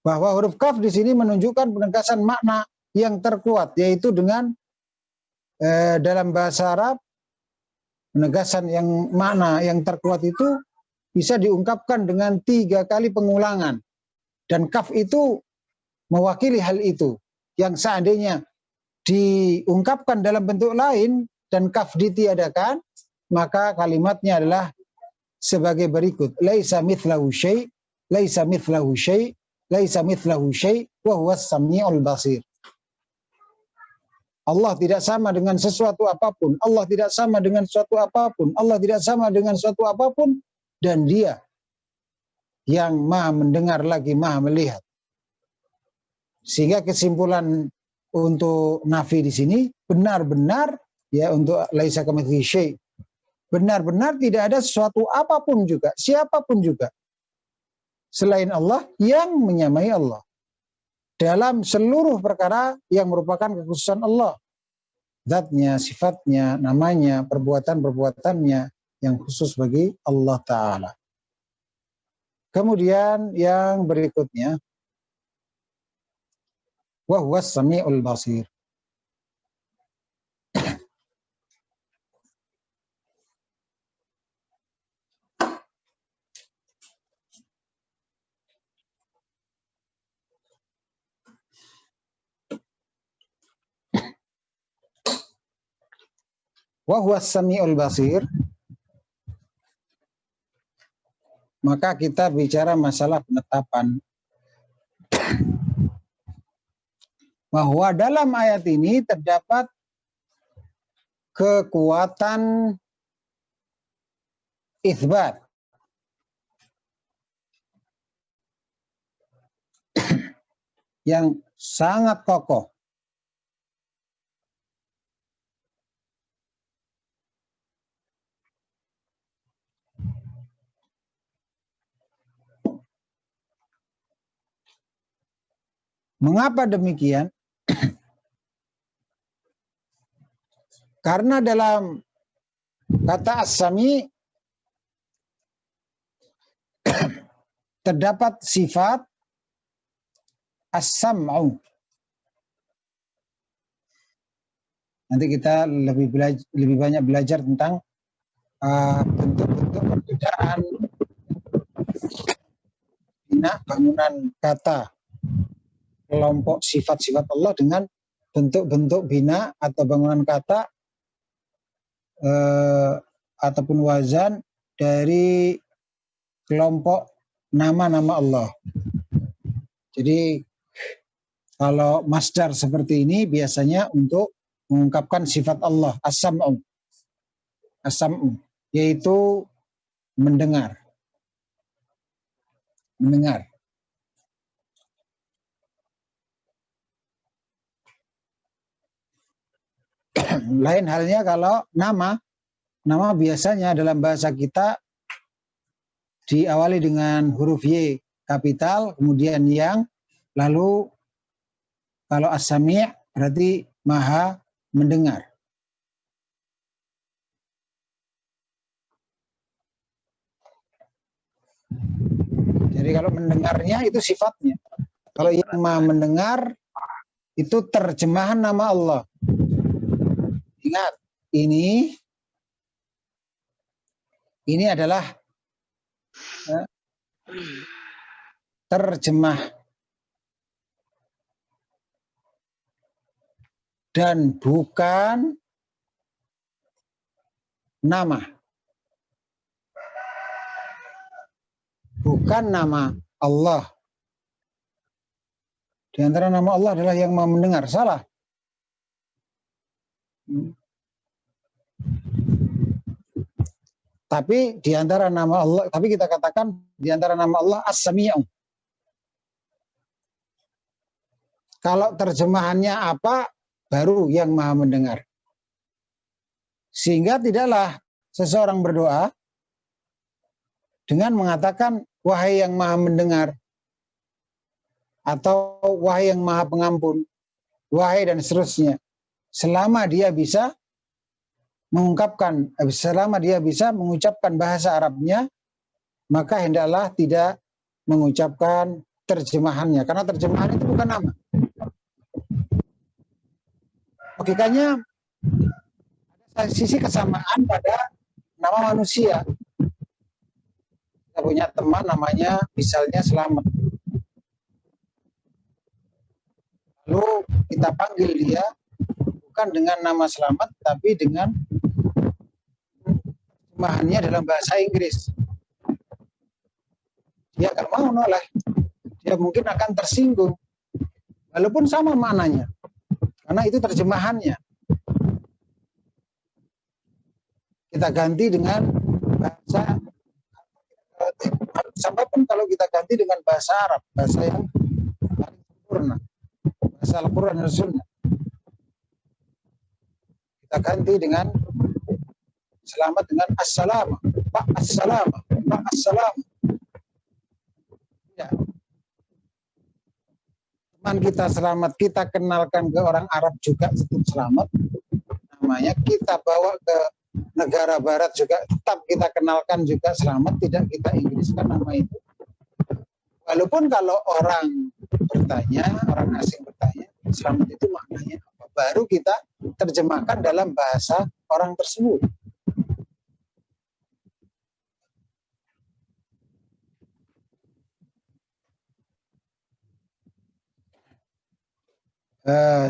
Bahwa huruf kaf di sini menunjukkan penegasan makna yang terkuat, yaitu dengan dalam bahasa Arab, penegasan yang makna yang terkuat itu bisa diungkapkan dengan 3 kali pengulangan. Dan kaf itu mewakili hal itu. Yang seandainya diungkapkan dalam bentuk lain dan kaf ditiadakan, maka kalimatnya adalah sebagai berikut. Laisa mithlahu syai', laisa mithlahu syai', laisa mithlahu syai' wa huwas samiul basir. Allah tidak sama dengan sesuatu apapun. Allah tidak sama dengan sesuatu apapun. Allah tidak sama dengan sesuatu apapun. Dan Dia yang maha mendengar lagi maha melihat. Sehingga kesimpulan untuk nafi di sini benar-benar, ya, untuk laisa kamitslihi syai', benar-benar tidak ada sesuatu apapun juga, siapapun juga selain Allah yang menyamai Allah dalam seluruh perkara yang merupakan kekhususan Allah. Zatnya, sifatnya, namanya, perbuatan-perbuatannya yang khusus bagi Allah Ta'ala. Kemudian yang berikutnya, wa huwas sami'ul basir. Wa huwas sami'ul basir, maka kita bicara masalah penetapan bahwa dalam ayat ini terdapat kekuatan itsbat yang sangat kokoh. Mengapa demikian? Karena dalam kata as-sami terdapat sifat as-sam'u. Nanti kita lebih banyak belajar tentang bentuk-bentuk perbedaan bina bangunan kata kelompok sifat-sifat Allah dengan bentuk-bentuk bina atau bangunan kata ataupun wazan dari kelompok nama-nama Allah. Jadi kalau masdar seperti ini biasanya untuk mengungkapkan sifat Allah, as-sam'u. As-sam'u, yaitu mendengar. Mendengar. Lain halnya kalau nama biasanya dalam bahasa kita diawali dengan huruf Y kapital, kemudian yang, lalu kalau as-sami' berarti maha mendengar. Jadi kalau mendengarnya itu sifatnya. Kalau yang maha mendengar itu terjemahan nama Allah. Ingat, ini adalah terjemah dan bukan nama. Bukan nama Allah. Di antara nama Allah adalah yang maha mendengar. Salah. Tapi di antara nama Allah, tapi kita katakan di antara nama Allah as-sami'u. Kalau terjemahannya apa, baru yang maha mendengar. Sehingga tidaklah seseorang berdoa dengan mengatakan wahai yang maha mendengar, atau wahai yang maha pengampun, wahai dan seterusnya. Selama dia bisa mengungkapkan, selama dia bisa mengucapkan bahasa Arabnya, maka hendaklah tidak mengucapkan terjemahannya. Karena terjemahan itu bukan nama. Logikanya ada sisi kesamaan pada nama manusia. Kita punya teman namanya misalnya Selamat. Lalu kita panggil dia bukan dengan nama Selamat, tapi dengan terjemahannya dalam bahasa Inggris. Dia akan mau noleh. Dia mungkin akan tersinggung. Walaupun sama maknanya. Karena itu terjemahannya. Kita ganti dengan bahasa, sampai pun kalau kita ganti dengan bahasa Arab, bahasa yang paling sempurna, bahasa Al-Quran dan Sunnah. Kita ganti dengan Selamat dengan Assalam, Pak Assalam, Pak Assalam. Ya. Teman kita Selamat, kita kenalkan ke orang Arab juga tetap Selamat. Namanya kita bawa ke negara barat juga tetap kita kenalkan juga Selamat, tidak kita Inggriskan nama itu. Walaupun kalau orang bertanya, orang asing bertanya, Selamat itu maknanya apa? Baru kita terjemahkan dalam bahasa orang tersebut.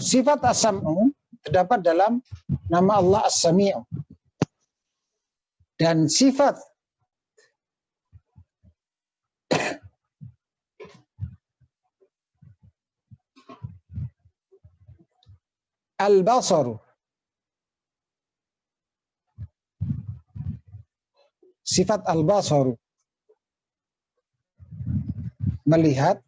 Sifat as-sam'u terdapat dalam nama Allah as-sami'u. Dan sifat al-basaru, sifat al-basaru, melihat,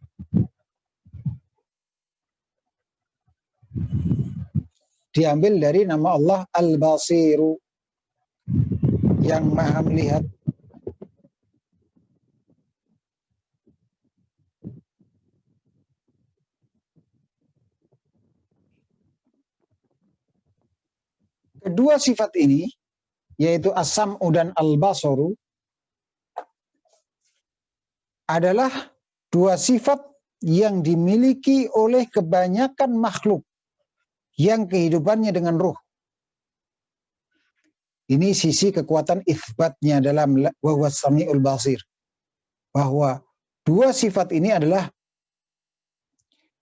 diambil dari nama Allah al-basiru, yang maha melihat. Kedua sifat ini, yaitu as-sam'u dan al-basaru, adalah dua sifat yang dimiliki oleh kebanyakan makhluk yang kehidupannya dengan ruh. Ini sisi kekuatan itsbatnya dalam wa huwas samiul basir. Bahwa dua sifat ini adalah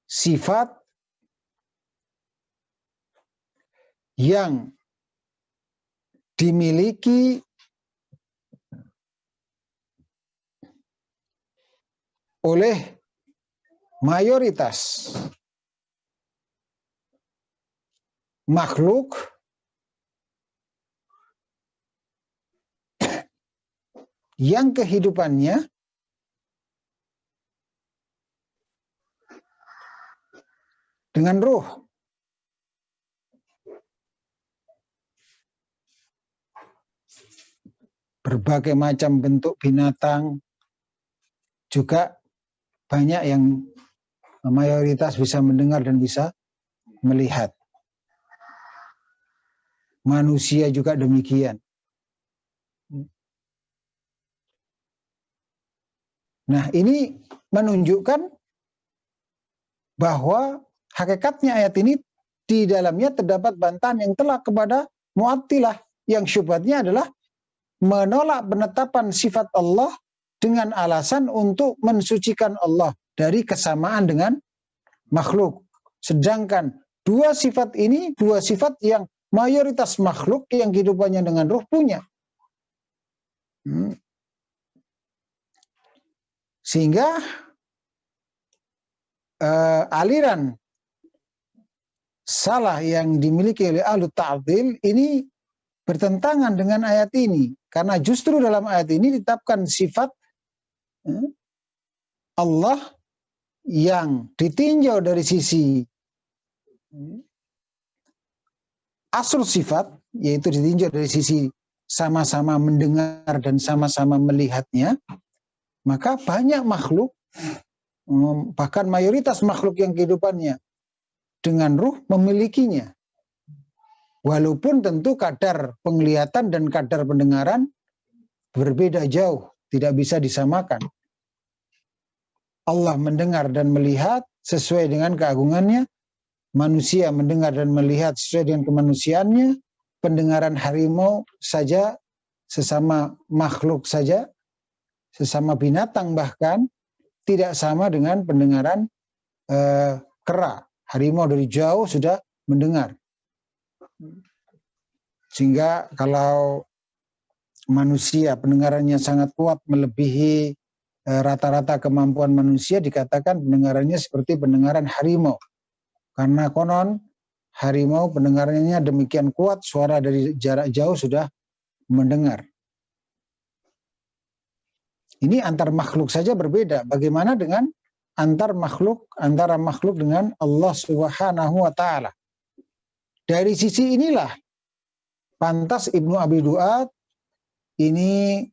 sifat yang dimiliki oleh mayoritas makhluk yang kehidupannya dengan ruh. Berbagai macam bentuk binatang juga banyak yang mayoritas bisa mendengar dan bisa melihat. Manusia juga demikian. Nah, ini menunjukkan bahwa hakikatnya ayat ini di dalamnya terdapat bantahan yang telak kepada Mu'attilah yang syubhatnya adalah menolak penetapan sifat Allah dengan alasan untuk mensucikan Allah dari kesamaan dengan makhluk. Sedangkan dua sifat ini, dua sifat yang mayoritas makhluk yang kehidupannya dengan ruh punya. Sehingga aliran salah yang dimiliki oleh ahlu ta'dil ini bertentangan dengan ayat ini. Karena justru dalam ayat ini ditetapkan sifat Allah yang ditinjau dari sisi asal sifat, yaitu ditinjau dari sisi sama-sama mendengar dan sama-sama melihatnya, maka banyak makhluk, bahkan mayoritas makhluk yang kehidupannya dengan ruh memilikinya. Walaupun tentu kadar penglihatan dan kadar pendengaran berbeda jauh, tidak bisa disamakan. Allah mendengar dan melihat sesuai dengan keagungannya, manusia mendengar dan melihat sesuai dengan kemanusiaannya, pendengaran harimau saja, sesama makhluk saja, sesama binatang bahkan, tidak sama dengan pendengaran kera. Harimau dari jauh sudah mendengar. Sehingga kalau manusia pendengarannya sangat kuat melebihi rata-rata kemampuan manusia, dikatakan pendengarannya seperti pendengaran harimau. Karena konon harimau pendengarannya demikian kuat, suara dari jarak jauh sudah mendengar. Ini antar makhluk saja berbeda. Bagaimana dengan antara makhluk dengan Allah Subhanahu wa taala? Dari sisi inilah pantas Ibnu Abi Duat ini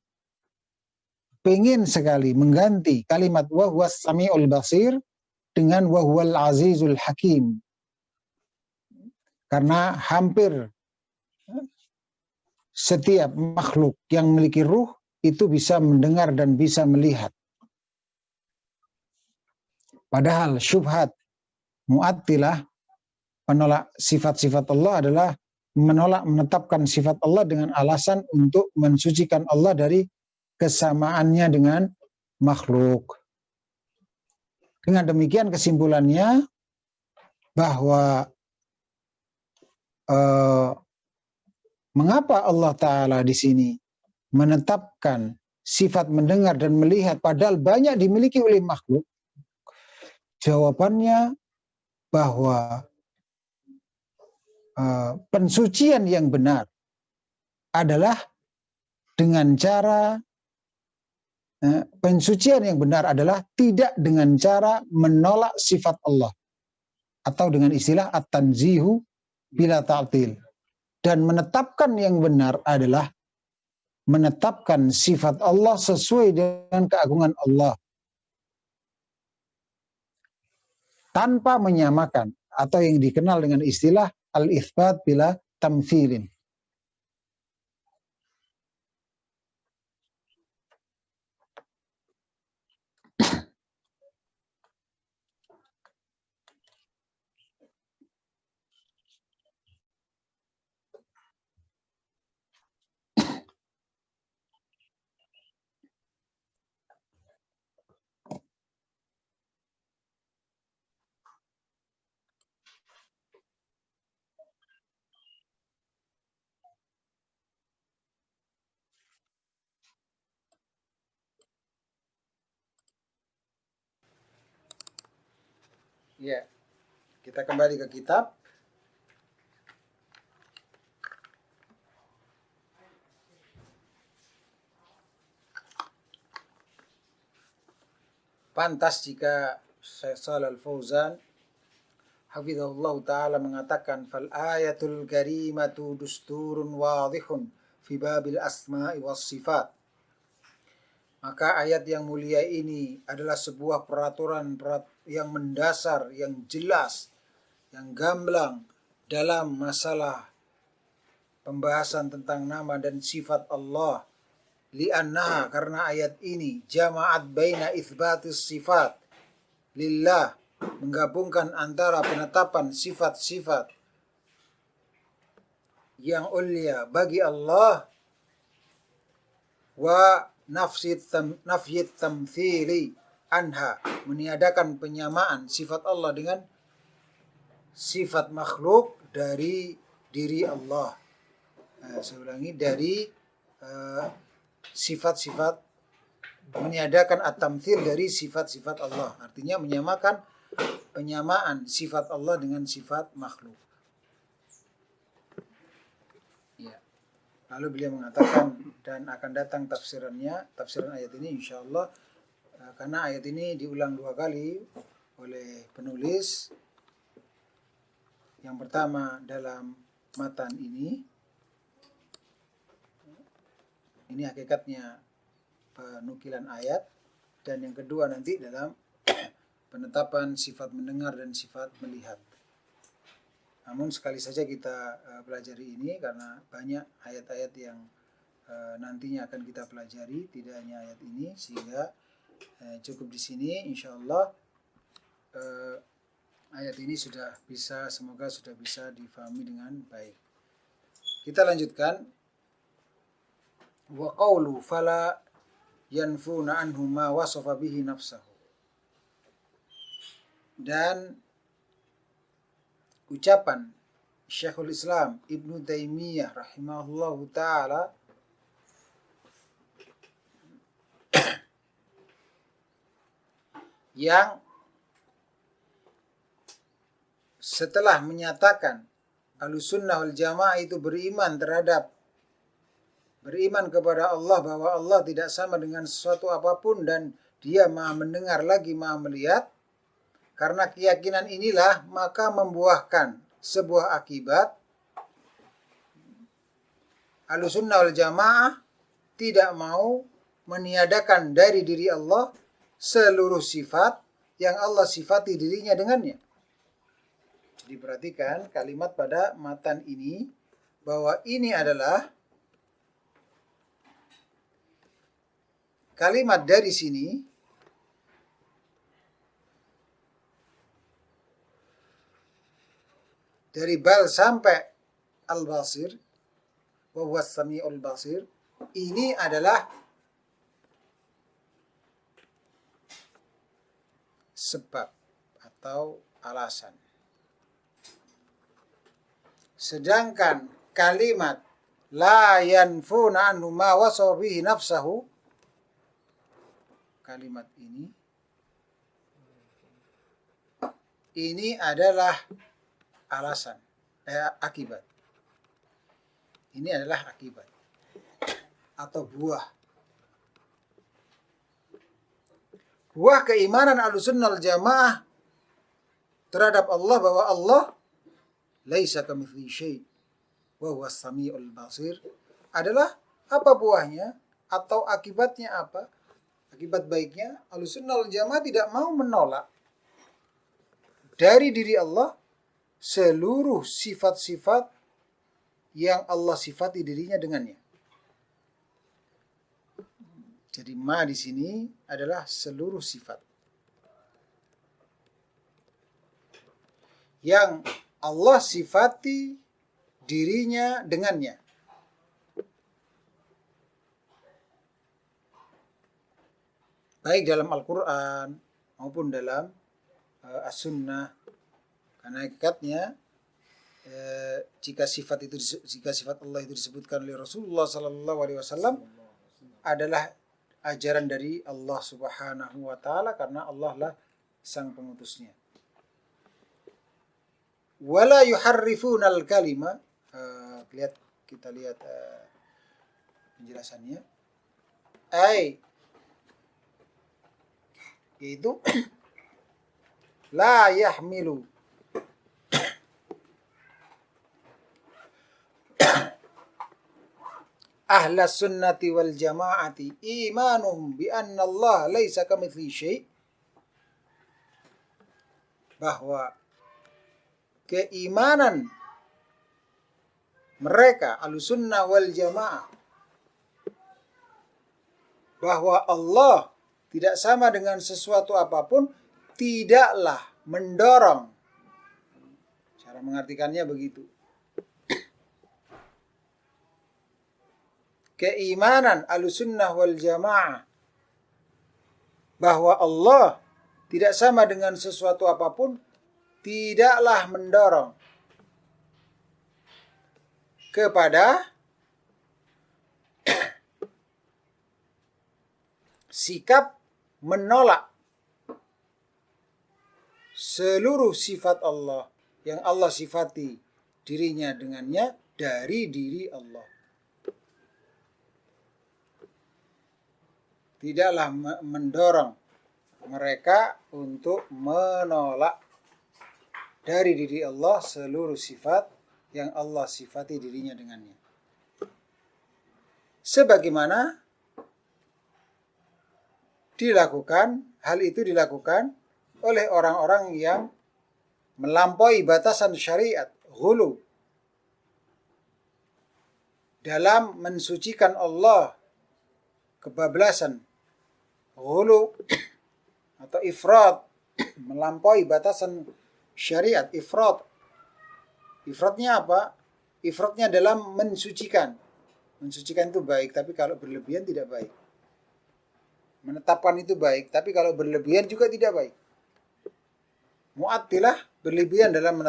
pengen sekali mengganti kalimat wa huwas samiul basir dengan wa huwal azizul hakim. Karena hampir setiap makhluk yang memiliki ruh itu bisa mendengar dan bisa melihat. Padahal syubhat Mu'attilah, penolak sifat-sifat Allah, adalah menolak menetapkan sifat Allah dengan alasan untuk mensucikan Allah dari kesamaannya dengan makhluk. Dengan demikian kesimpulannya bahwa mengapa Allah Ta'ala di sini menetapkan sifat mendengar dan melihat padahal banyak dimiliki oleh makhluk? Jawabannya bahwa pensucian yang benar adalah dengan cara pensucian yang benar adalah tidak dengan cara menolak sifat Allah, atau dengan istilah at-tanzihu bila ta'til. Dan menetapkan yang benar adalah menetapkan sifat Allah sesuai dengan keagungan Allah tanpa menyamakan, atau yang dikenal dengan istilah al-itsbat bila tamtsilin. Ya, kita kembali ke kitab. Pantas jika Syekh Shalal Fauzan hafizahullah ta'ala mengatakan fal ayatul karimatu dusturun wadihun fi babil asma'i was sifat. Maka ayat yang mulia ini adalah sebuah peraturan yang mendasar, yang jelas, yang gamblang dalam masalah pembahasan tentang nama dan sifat Allah. Li'annaha, karena ayat ini jama'at baina itsbatis sifat lillah, menggabungkan antara penetapan sifat-sifat yang ulia bagi Allah wa nafyit tamthili anha, meniadakan penyamaan sifat Allah dengan sifat makhluk dari diri Allah. Saya ulangi, dari sifat-sifat, meniadakan at-tamthil dari sifat-sifat Allah. Artinya menyamakan penyamaan sifat Allah dengan sifat makhluk. Ya. Lalu beliau mengatakan, dan akan datang tafsiran ayat ini insyaallah, karena ayat ini diulang 2 kali oleh penulis. Yang pertama dalam matan ini hakikatnya penukilan ayat, dan yang kedua nanti dalam penetapan sifat mendengar dan sifat melihat. Namun sekali saja kita pelajari ini karena banyak ayat-ayat yang nantinya akan kita pelajari, tidak hanya ayat ini, sehingga cukup di sini insyaallah. Ayat ini semoga sudah bisa difahami dengan baik. Kita lanjutkan. Wa qawlu fala yanfuna anhu ma wasafa bihi nafsahu. Dan ucapan Syekhul Islam Ibnu Taimiyah rahimahullahu ta'ala yang setelah menyatakan Ahlussunnah wal Jamaah itu beriman kepada Allah, bahwa Allah tidak sama dengan sesuatu apapun dan Dia Maha mendengar lagi Maha melihat. Karena keyakinan inilah maka membuahkan sebuah akibat. Ahlussunnah wal Jamaah tidak mau meniadakan dari diri Allah seluruh sifat yang Allah sifati dirinya dengannya. Jadi perhatikan kalimat pada matan ini, bahwa ini adalah kalimat dari sini dari bal sampai al-basir, wa huwas samiul basir, ini adalah sebab atau alasan. Sedangkan kalimat la yanfuna anhu ma wasafa bihi nafsahu, kalimat ini adalah alasan, akibat. Ini adalah akibat atau buah. Buah keimanan Ahlussunnah wal Jamaah terhadap Allah, bahwa Allah laisa kamitslihi syai' wa huwas samiul basir, adalah apa buahnya atau akibatnya apa? Akibat baiknya, Ahlussunnah wal Jamaah tidak mau menolak dari diri Allah seluruh sifat-sifat yang Allah sifati dirinya dengannya. Jadi ma di sini adalah seluruh sifat yang Allah sifati dirinya dengannya. Baik dalam Al-Quran maupun dalam As-Sunnah. Karena hakikatnya jika sifat Allah itu disebutkan oleh Rasulullah SAW adalah ajaran dari Allah Subhanahu wa taala, karena Allah lah sang pengutusnya. wala yuharrifunal kalima. Kita lihat penjelasannya. Yaitu la yahmilu ahla sunnati wal jama'ati imanuhum bi anna Allah laisa kamitslihi syai', bahwa keimanan mereka ahlussunnah wal jamaah bahwa Allah tidak sama dengan sesuatu apapun tidaklah mendorong. Cara mengartikannya begitu. Keimanan ahlussunnah wal jamaah bahwa Allah tidak sama dengan sesuatu apapun tidaklah mendorong kepada sikap menolak seluruh sifat Allah yang Allah sifati dirinya dengannya dari diri Allah. Tidaklah mendorong mereka untuk menolak dari diri Allah seluruh sifat yang Allah sifati dirinya dengannya. Sebagaimana hal itu dilakukan oleh orang-orang yang melampaui batasan syariat, ghulu, dalam mensucikan Allah, kebablasan, ghulu atau ifrat, melampaui batasan syariat, ifrat. Ifratnya apa? Ifratnya dalam mensucikan. Mensucikan itu baik, tapi kalau berlebihan tidak baik. Menetapkan itu baik, tapi kalau berlebihan juga tidak baik. Mu'attilah berlebihan dalam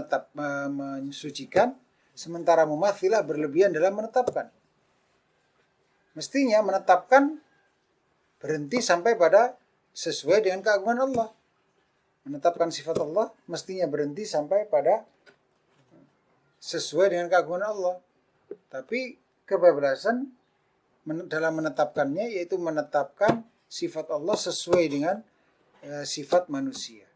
mensucikan, sementara mumatsilah berlebihan dalam menetapkan. Mestinya menetapkan berhenti sampai pada sesuai dengan keagungan Allah. Menetapkan sifat Allah mestinya berhenti sampai pada sesuai dengan keagungan Allah. Tapi kebablasan dalam menetapkannya yaitu menetapkan sifat Allah sesuai dengan sifat manusia.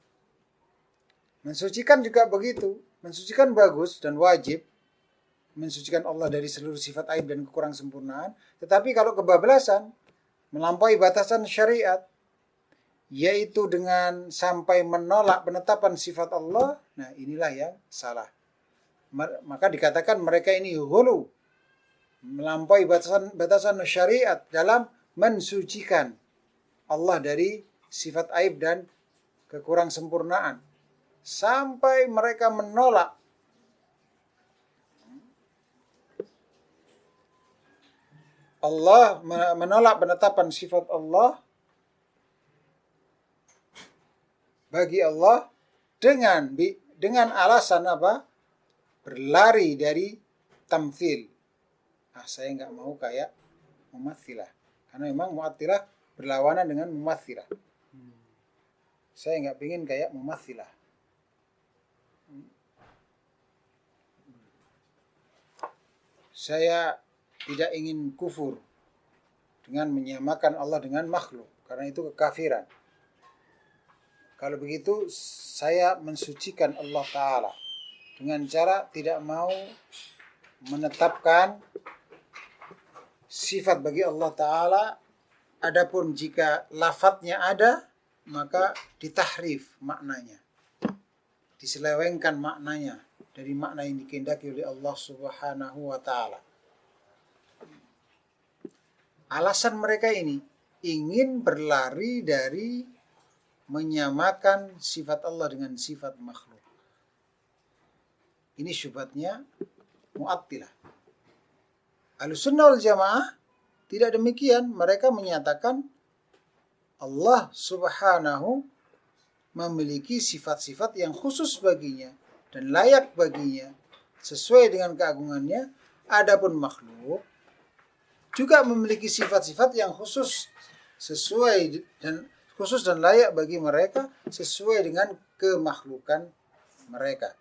Mensucikan juga begitu. Mensucikan bagus dan wajib. Mensucikan Allah dari seluruh sifat aib dan kekurang sempurnaan. Tetapi kalau kebablasan, melampaui batasan syariat, yaitu dengan sampai menolak penetapan sifat Allah, nah inilah yang salah. Maka dikatakan mereka ini ghulu, melampaui batasan syariat dalam mensucikan Allah dari sifat aib dan kekurang sempurnaan. Sampai mereka menolak Allah, menolak penetapan sifat Allah bagi Allah dengan alasan apa? Berlari dari tamthil. Saya nggak mau kayak mumatsilah. Karena memang mu'attilah berlawanan dengan mumatsilah. Saya nggak pengen kayak mumatsilah. Saya tidak ingin kufur dengan menyamakan Allah dengan makhluk, karena itu kekafiran. Kalau begitu saya mensucikan Allah Ta'ala dengan cara tidak mau menetapkan sifat bagi Allah Ta'ala. Adapun jika lafadznya ada, maka ditahrif maknanya, diselewengkan maknanya dari makna yang dikehendaki oleh Allah Subhanahu wa Ta'ala. Alasan mereka ini ingin berlari dari menyamakan sifat Allah dengan sifat makhluk. Ini syubhatnya Mu'attilah. Ahlussunnah wal jamaah tidak demikian. Mereka menyatakan Allah Subhanahu memiliki sifat-sifat yang khusus baginya dan layak baginya sesuai dengan keagungannya. Adapun makhluk juga memiliki sifat-sifat yang khusus dan layak bagi mereka sesuai dengan kemakhlukan mereka.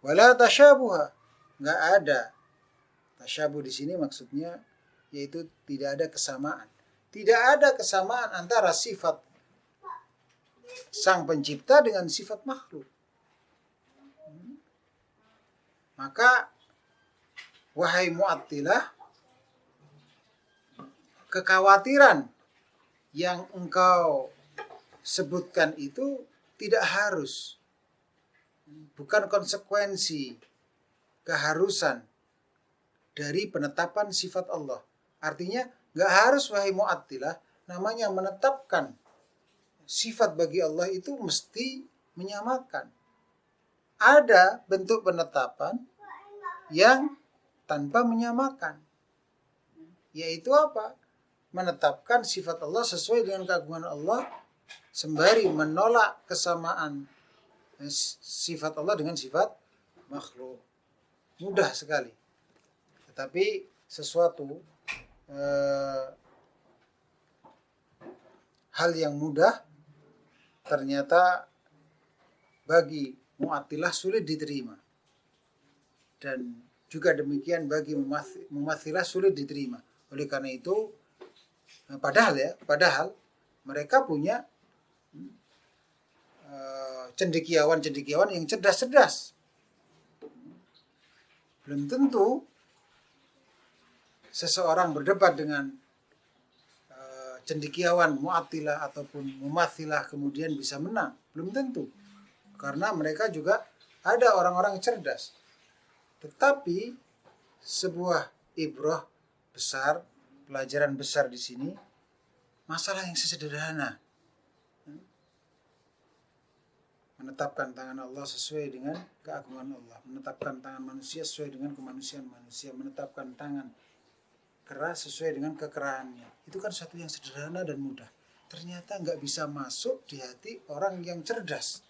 Wala tasyabuha, nggak ada. Tasyabuh di sini maksudnya yaitu tidak ada kesamaan. Tidak ada kesamaan antara sifat sang pencipta dengan sifat makhluk. Maka wahai Mu'attilah, kekhawatiran yang engkau sebutkan itu tidak harus, bukan konsekuensi, keharusan dari penetapan sifat Allah. Artinya nggak harus wahai Mu'attilah, namanya menetapkan sifat bagi Allah itu mesti menyamakan. Ada bentuk penetapan yang tanpa menyamakan. Yaitu apa? Menetapkan sifat Allah sesuai dengan keagungan Allah, sembari menolak kesamaan sifat Allah dengan sifat makhluk. Mudah sekali. Tetapi sesuatu hal yang mudah ternyata bagi Mu'attilah sulit diterima. Dan juga demikian bagi Mumatsilah sulit diterima. Oleh karena itu, padahal mereka punya cendekiawan yang cerdas-cerdas. Belum tentu seseorang berdebat dengan cendekiawan Mu'attilah ataupun Mumatsilah kemudian bisa menang. Belum tentu. Karena mereka juga ada orang-orang cerdas. Tetapi sebuah ibrah besar, pelajaran besar di sini, masalah yang sesederhana. Menetapkan tangan Allah sesuai dengan keagungan Allah. Menetapkan tangan manusia sesuai dengan kemanusiaan manusia. Menetapkan tangan kera sesuai dengan kekerahannya. Itu kan sesuatu yang sederhana dan mudah. Ternyata nggak bisa masuk di hati orang yang cerdas.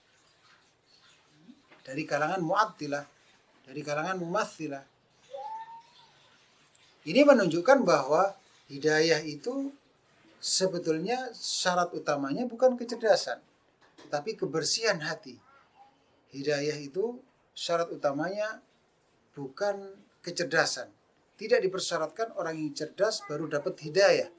Dari kalangan Mu'attilah, dari kalangan Mumatsilah. Ini menunjukkan bahwa hidayah itu sebetulnya syarat utamanya bukan kecerdasan, tetapi kebersihan hati. Hidayah itu syarat utamanya bukan kecerdasan. Tidak dipersyaratkan orang yang cerdas baru dapat hidayah.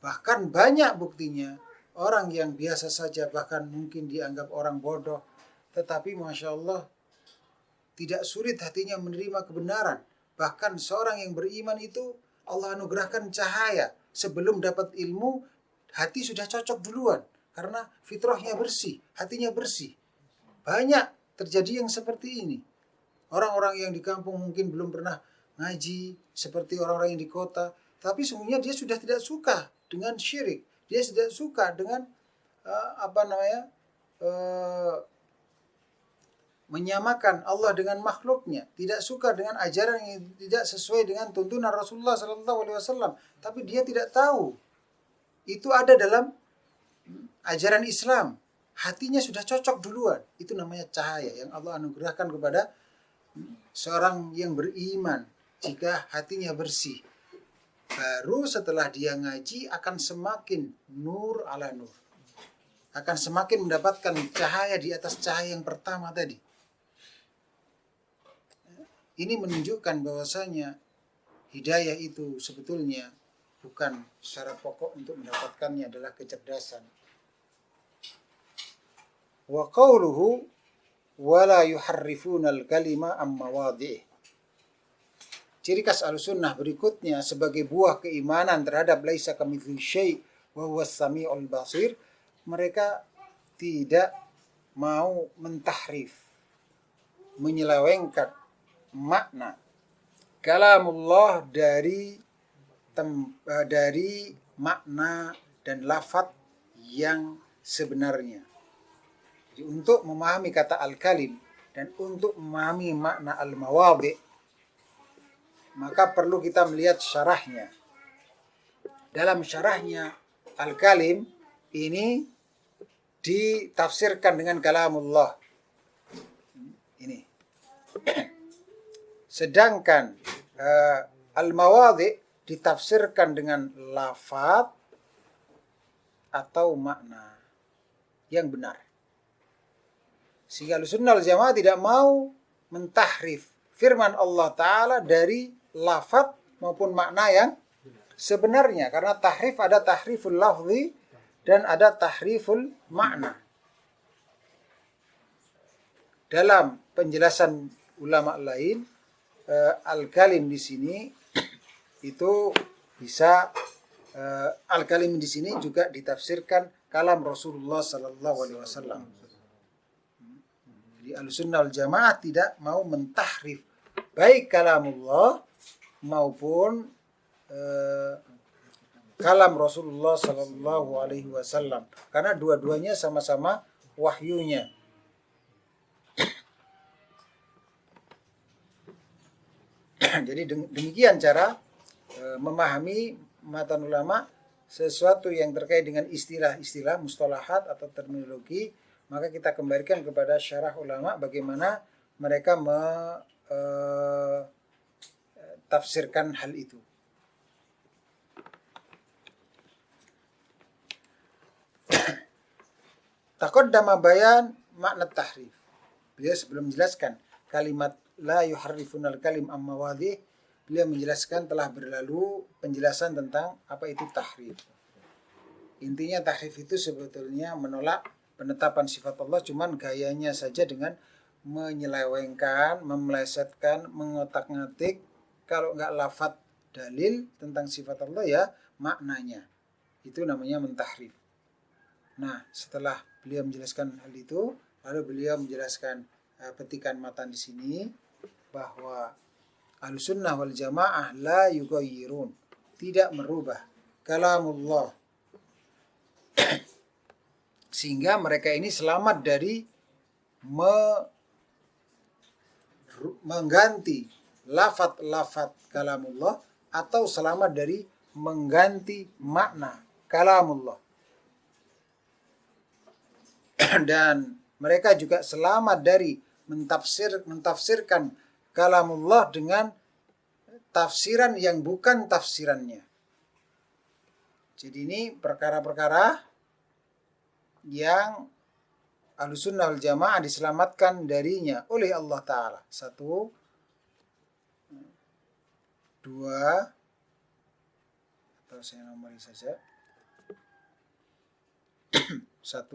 Bahkan banyak buktinya orang yang biasa saja, bahkan mungkin dianggap orang bodoh, tetapi Masya Allah tidak sulit hatinya menerima kebenaran. Bahkan seorang yang beriman itu Allah anugerahkan cahaya. Sebelum dapat ilmu, hati sudah cocok duluan. Karena fitrahnya bersih, hatinya bersih. Banyak terjadi yang seperti ini. Orang-orang yang di kampung mungkin belum pernah ngaji seperti orang-orang yang di kota. Tapi sungguhnya dia sudah tidak suka dengan syirik. Dia tidak suka dengan menyamakan Allah dengan makhluknya, tidak suka dengan ajaran yang tidak sesuai dengan tuntunan Rasulullah SAW. Tapi dia tidak tahu itu ada dalam ajaran Islam. Hatinya sudah cocok duluan. Itu namanya cahaya yang Allah anugerahkan kepada seorang yang beriman. Jika hatinya bersih, baru setelah dia ngaji akan semakin nur ala nur, akan semakin mendapatkan cahaya di atas cahaya yang pertama tadi. Ini menunjukkan bahwasanya hidayah itu sebetulnya bukan syarat pokok untuk mendapatkannya adalah kecerdasan. Wa qawluhu wala yuharrifuna al-kalima am mawadhi'ih. Ciri khas Ahlussunnah berikutnya sebagai buah keimanan terhadap laisa kamitslihi syai' wa huwas samiul basir, mereka tidak mau mentahrif, menyelewengkan makna kalamullah dari makna dan lafaz yang sebenarnya. Jadi untuk memahami kata al-kalim dan untuk memahami makna al-mawadhi', maka perlu kita melihat syarahnya. Dalam syarahnya al-kalim ini ditafsirkan dengan kalamullah. Ini. Sedangkan al-mawadhi' ditafsirkan dengan lafaz atau makna yang benar. Sehingga Ahlussunnah wal Jamaah tidak mau mentahrif firman Allah Ta'ala dari lafaz maupun makna yang sebenarnya. Karena tahrif ada tahriful lafzi dan ada tahriful makna. Dalam penjelasan ulama lain, al-kalim di sini itu bisa al-kalim di sini juga ditafsirkan kalam Rasulullah sallallahu alaihi wasallam. Jadi Ahlussunnah wal Jamaah tidak mau mentahrif baik kalamullah maupun kalam Rasulullah sallallahu alaihi wasallam, karena dua-duanya sama-sama wahyunya. Jadi demikian cara memahami matan ulama sesuatu yang terkait dengan istilah-istilah, mustalahat atau terminologi. Maka kita kembalikan kepada syarah ulama bagaimana mereka tafsirkan hal itu. Taqaddama bayan makna tahrif. Beliau sebelum menjelaskan kalimat la yuharrifunal kalim amma wadih, beliau menjelaskan telah berlalu penjelasan tentang apa itu tahrif. Intinya tahrif itu sebetulnya menolak penetapan sifat Allah, cuman gayanya saja dengan menyelewengkan, memelesetkan, mengotak-ngatik. Kalau nggak lafadz dalil tentang sifat Allah ya maknanya. Itu namanya mentahrif. Nah, setelah beliau menjelaskan hal itu, lalu beliau menjelaskan petikan matan di sini bahwa Ahlussunnah wal Jamaah la yughayyirun, tidak merubah kalamullah, sehingga mereka ini selamat dari mengganti lafaz-lafaz kalamullah atau selamat dari mengganti makna kalamullah. Dan mereka juga selamat dari mentafsirkan kalamullah dengan tafsiran yang bukan tafsirannya. Jadi ini perkara-perkara yang Ahlussunnah wal Jamaah diselamatkan darinya oleh Allah Ta'ala. 1, 2, atau saya nomori saja. 1,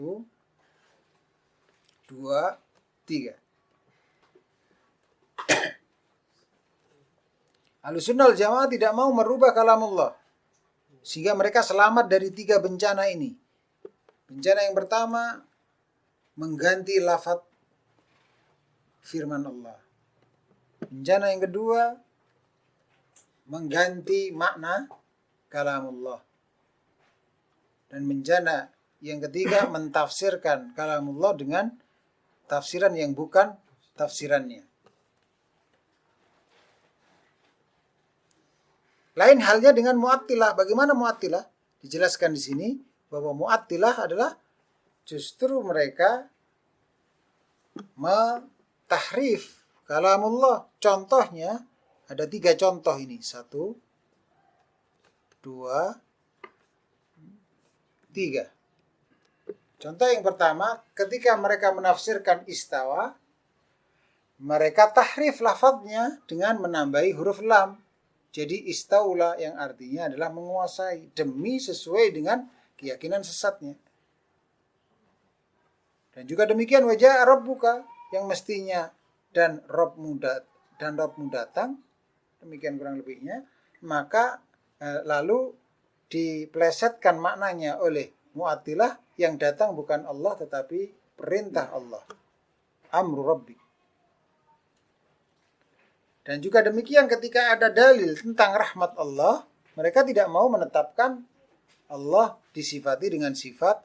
2, 3. Ahlussunnah wal Jamaah tidak mau merubah kalamullah, sehingga mereka selamat dari 3 bencana ini. Bencana yang pertama, mengganti lafaz firman Allah. Bencana yang kedua, mengganti makna kalamullah. Dan bencana yang ketiga, mentafsirkan kalamullah dengan tafsiran yang bukan tafsirannya. Lain halnya dengan Mu'attilah. Bagaimana Mu'attilah? Dijelaskan di sini bahwa Mu'attilah adalah justru mereka mentahrif kalamullah. Contohnya ada 3 contoh ini. 1, 2, 3. Contoh yang pertama, ketika mereka menafsirkan istawa, mereka tahrif lafadznya dengan menambahi huruf lam. Jadi istaula yang artinya adalah menguasai demi sesuai dengan keyakinan sesatnya. Dan juga demikian wajah Rabbuka yang mestinya dan Rabbmu datang, demikian kurang lebihnya, maka lalu diplesetkan maknanya oleh Mu'attilah yang datang bukan Allah tetapi perintah Allah. Amru Rabbi. Dan juga demikian ketika ada dalil tentang rahmat Allah, mereka tidak mau menetapkan Allah disifati dengan sifat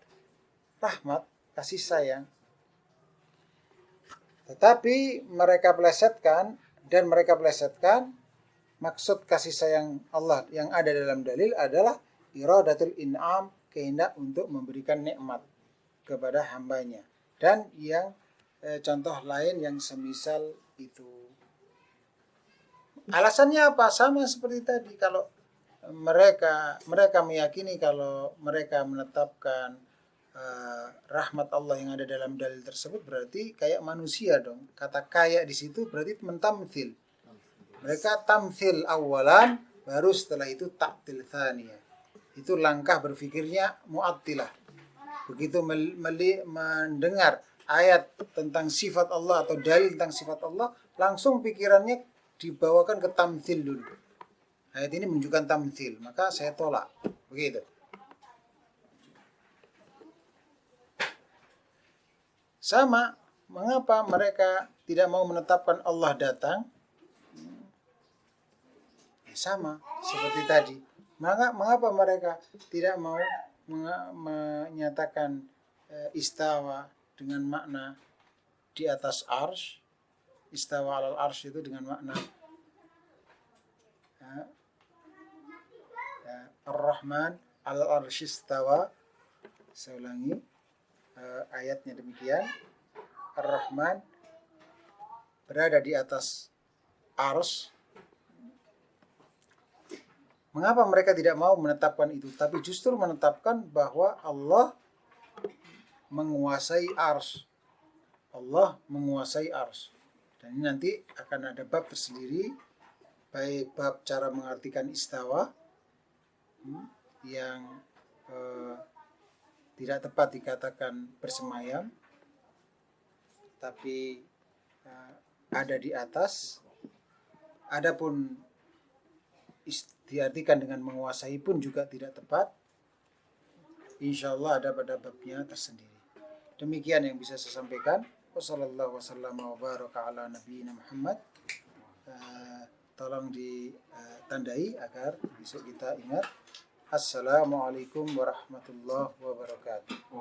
rahmat, kasih sayang. Tetapi mereka plesetkan maksud kasih sayang Allah yang ada dalam dalil adalah iradatul in'am, kehendak untuk memberikan nikmat kepada hambanya. Dan yang contoh lain yang semisal itu. Alasannya apa? Sama seperti tadi. Kalau mereka meyakini kalau mereka menetapkan rahmat Allah yang ada dalam dalil tersebut, berarti kayak manusia dong. Kata kayak di situ berarti mentamthil. Mereka tamthil awalan, baru setelah itu ta'til tsaniyah. Itu langkah berpikirnya mu'attilah. Begitu mendengar ayat tentang sifat Allah atau dalil tentang sifat Allah, langsung pikirannya dibawakan ke tamthil dulu. Ayat ini menunjukkan tamthil, maka saya tolak. Begitu. Sama, mengapa mereka tidak mau menetapkan Allah datang? Sama, seperti tadi. Mengapa mereka tidak mau menyatakan istawa dengan makna di atas arsy? Istawa alal arsy itu dengan makna Ar-Rahman alal arsy istawa. Saya ulangi. Ayatnya demikian, Ar-Rahman berada di atas arsy. Mengapa mereka tidak mau menetapkan itu, tapi justru menetapkan bahwa Allah menguasai arsy. Allah menguasai arsy. Dan ini nanti akan ada bab tersendiri, baik bab cara mengartikan istawa yang tidak tepat dikatakan bersemayam, tapi ada di atas. Adapun diartikan dengan menguasai pun juga tidak tepat. Insya Allah ada pada babnya tersendiri. Demikian yang bisa saya sampaikan. Wassallallahu wasallam wa baraka ala nabiyina Muhammad. Tolong ditandai agar besok kita ingat. Assalamualaikum warahmatullahi wabarakatuh.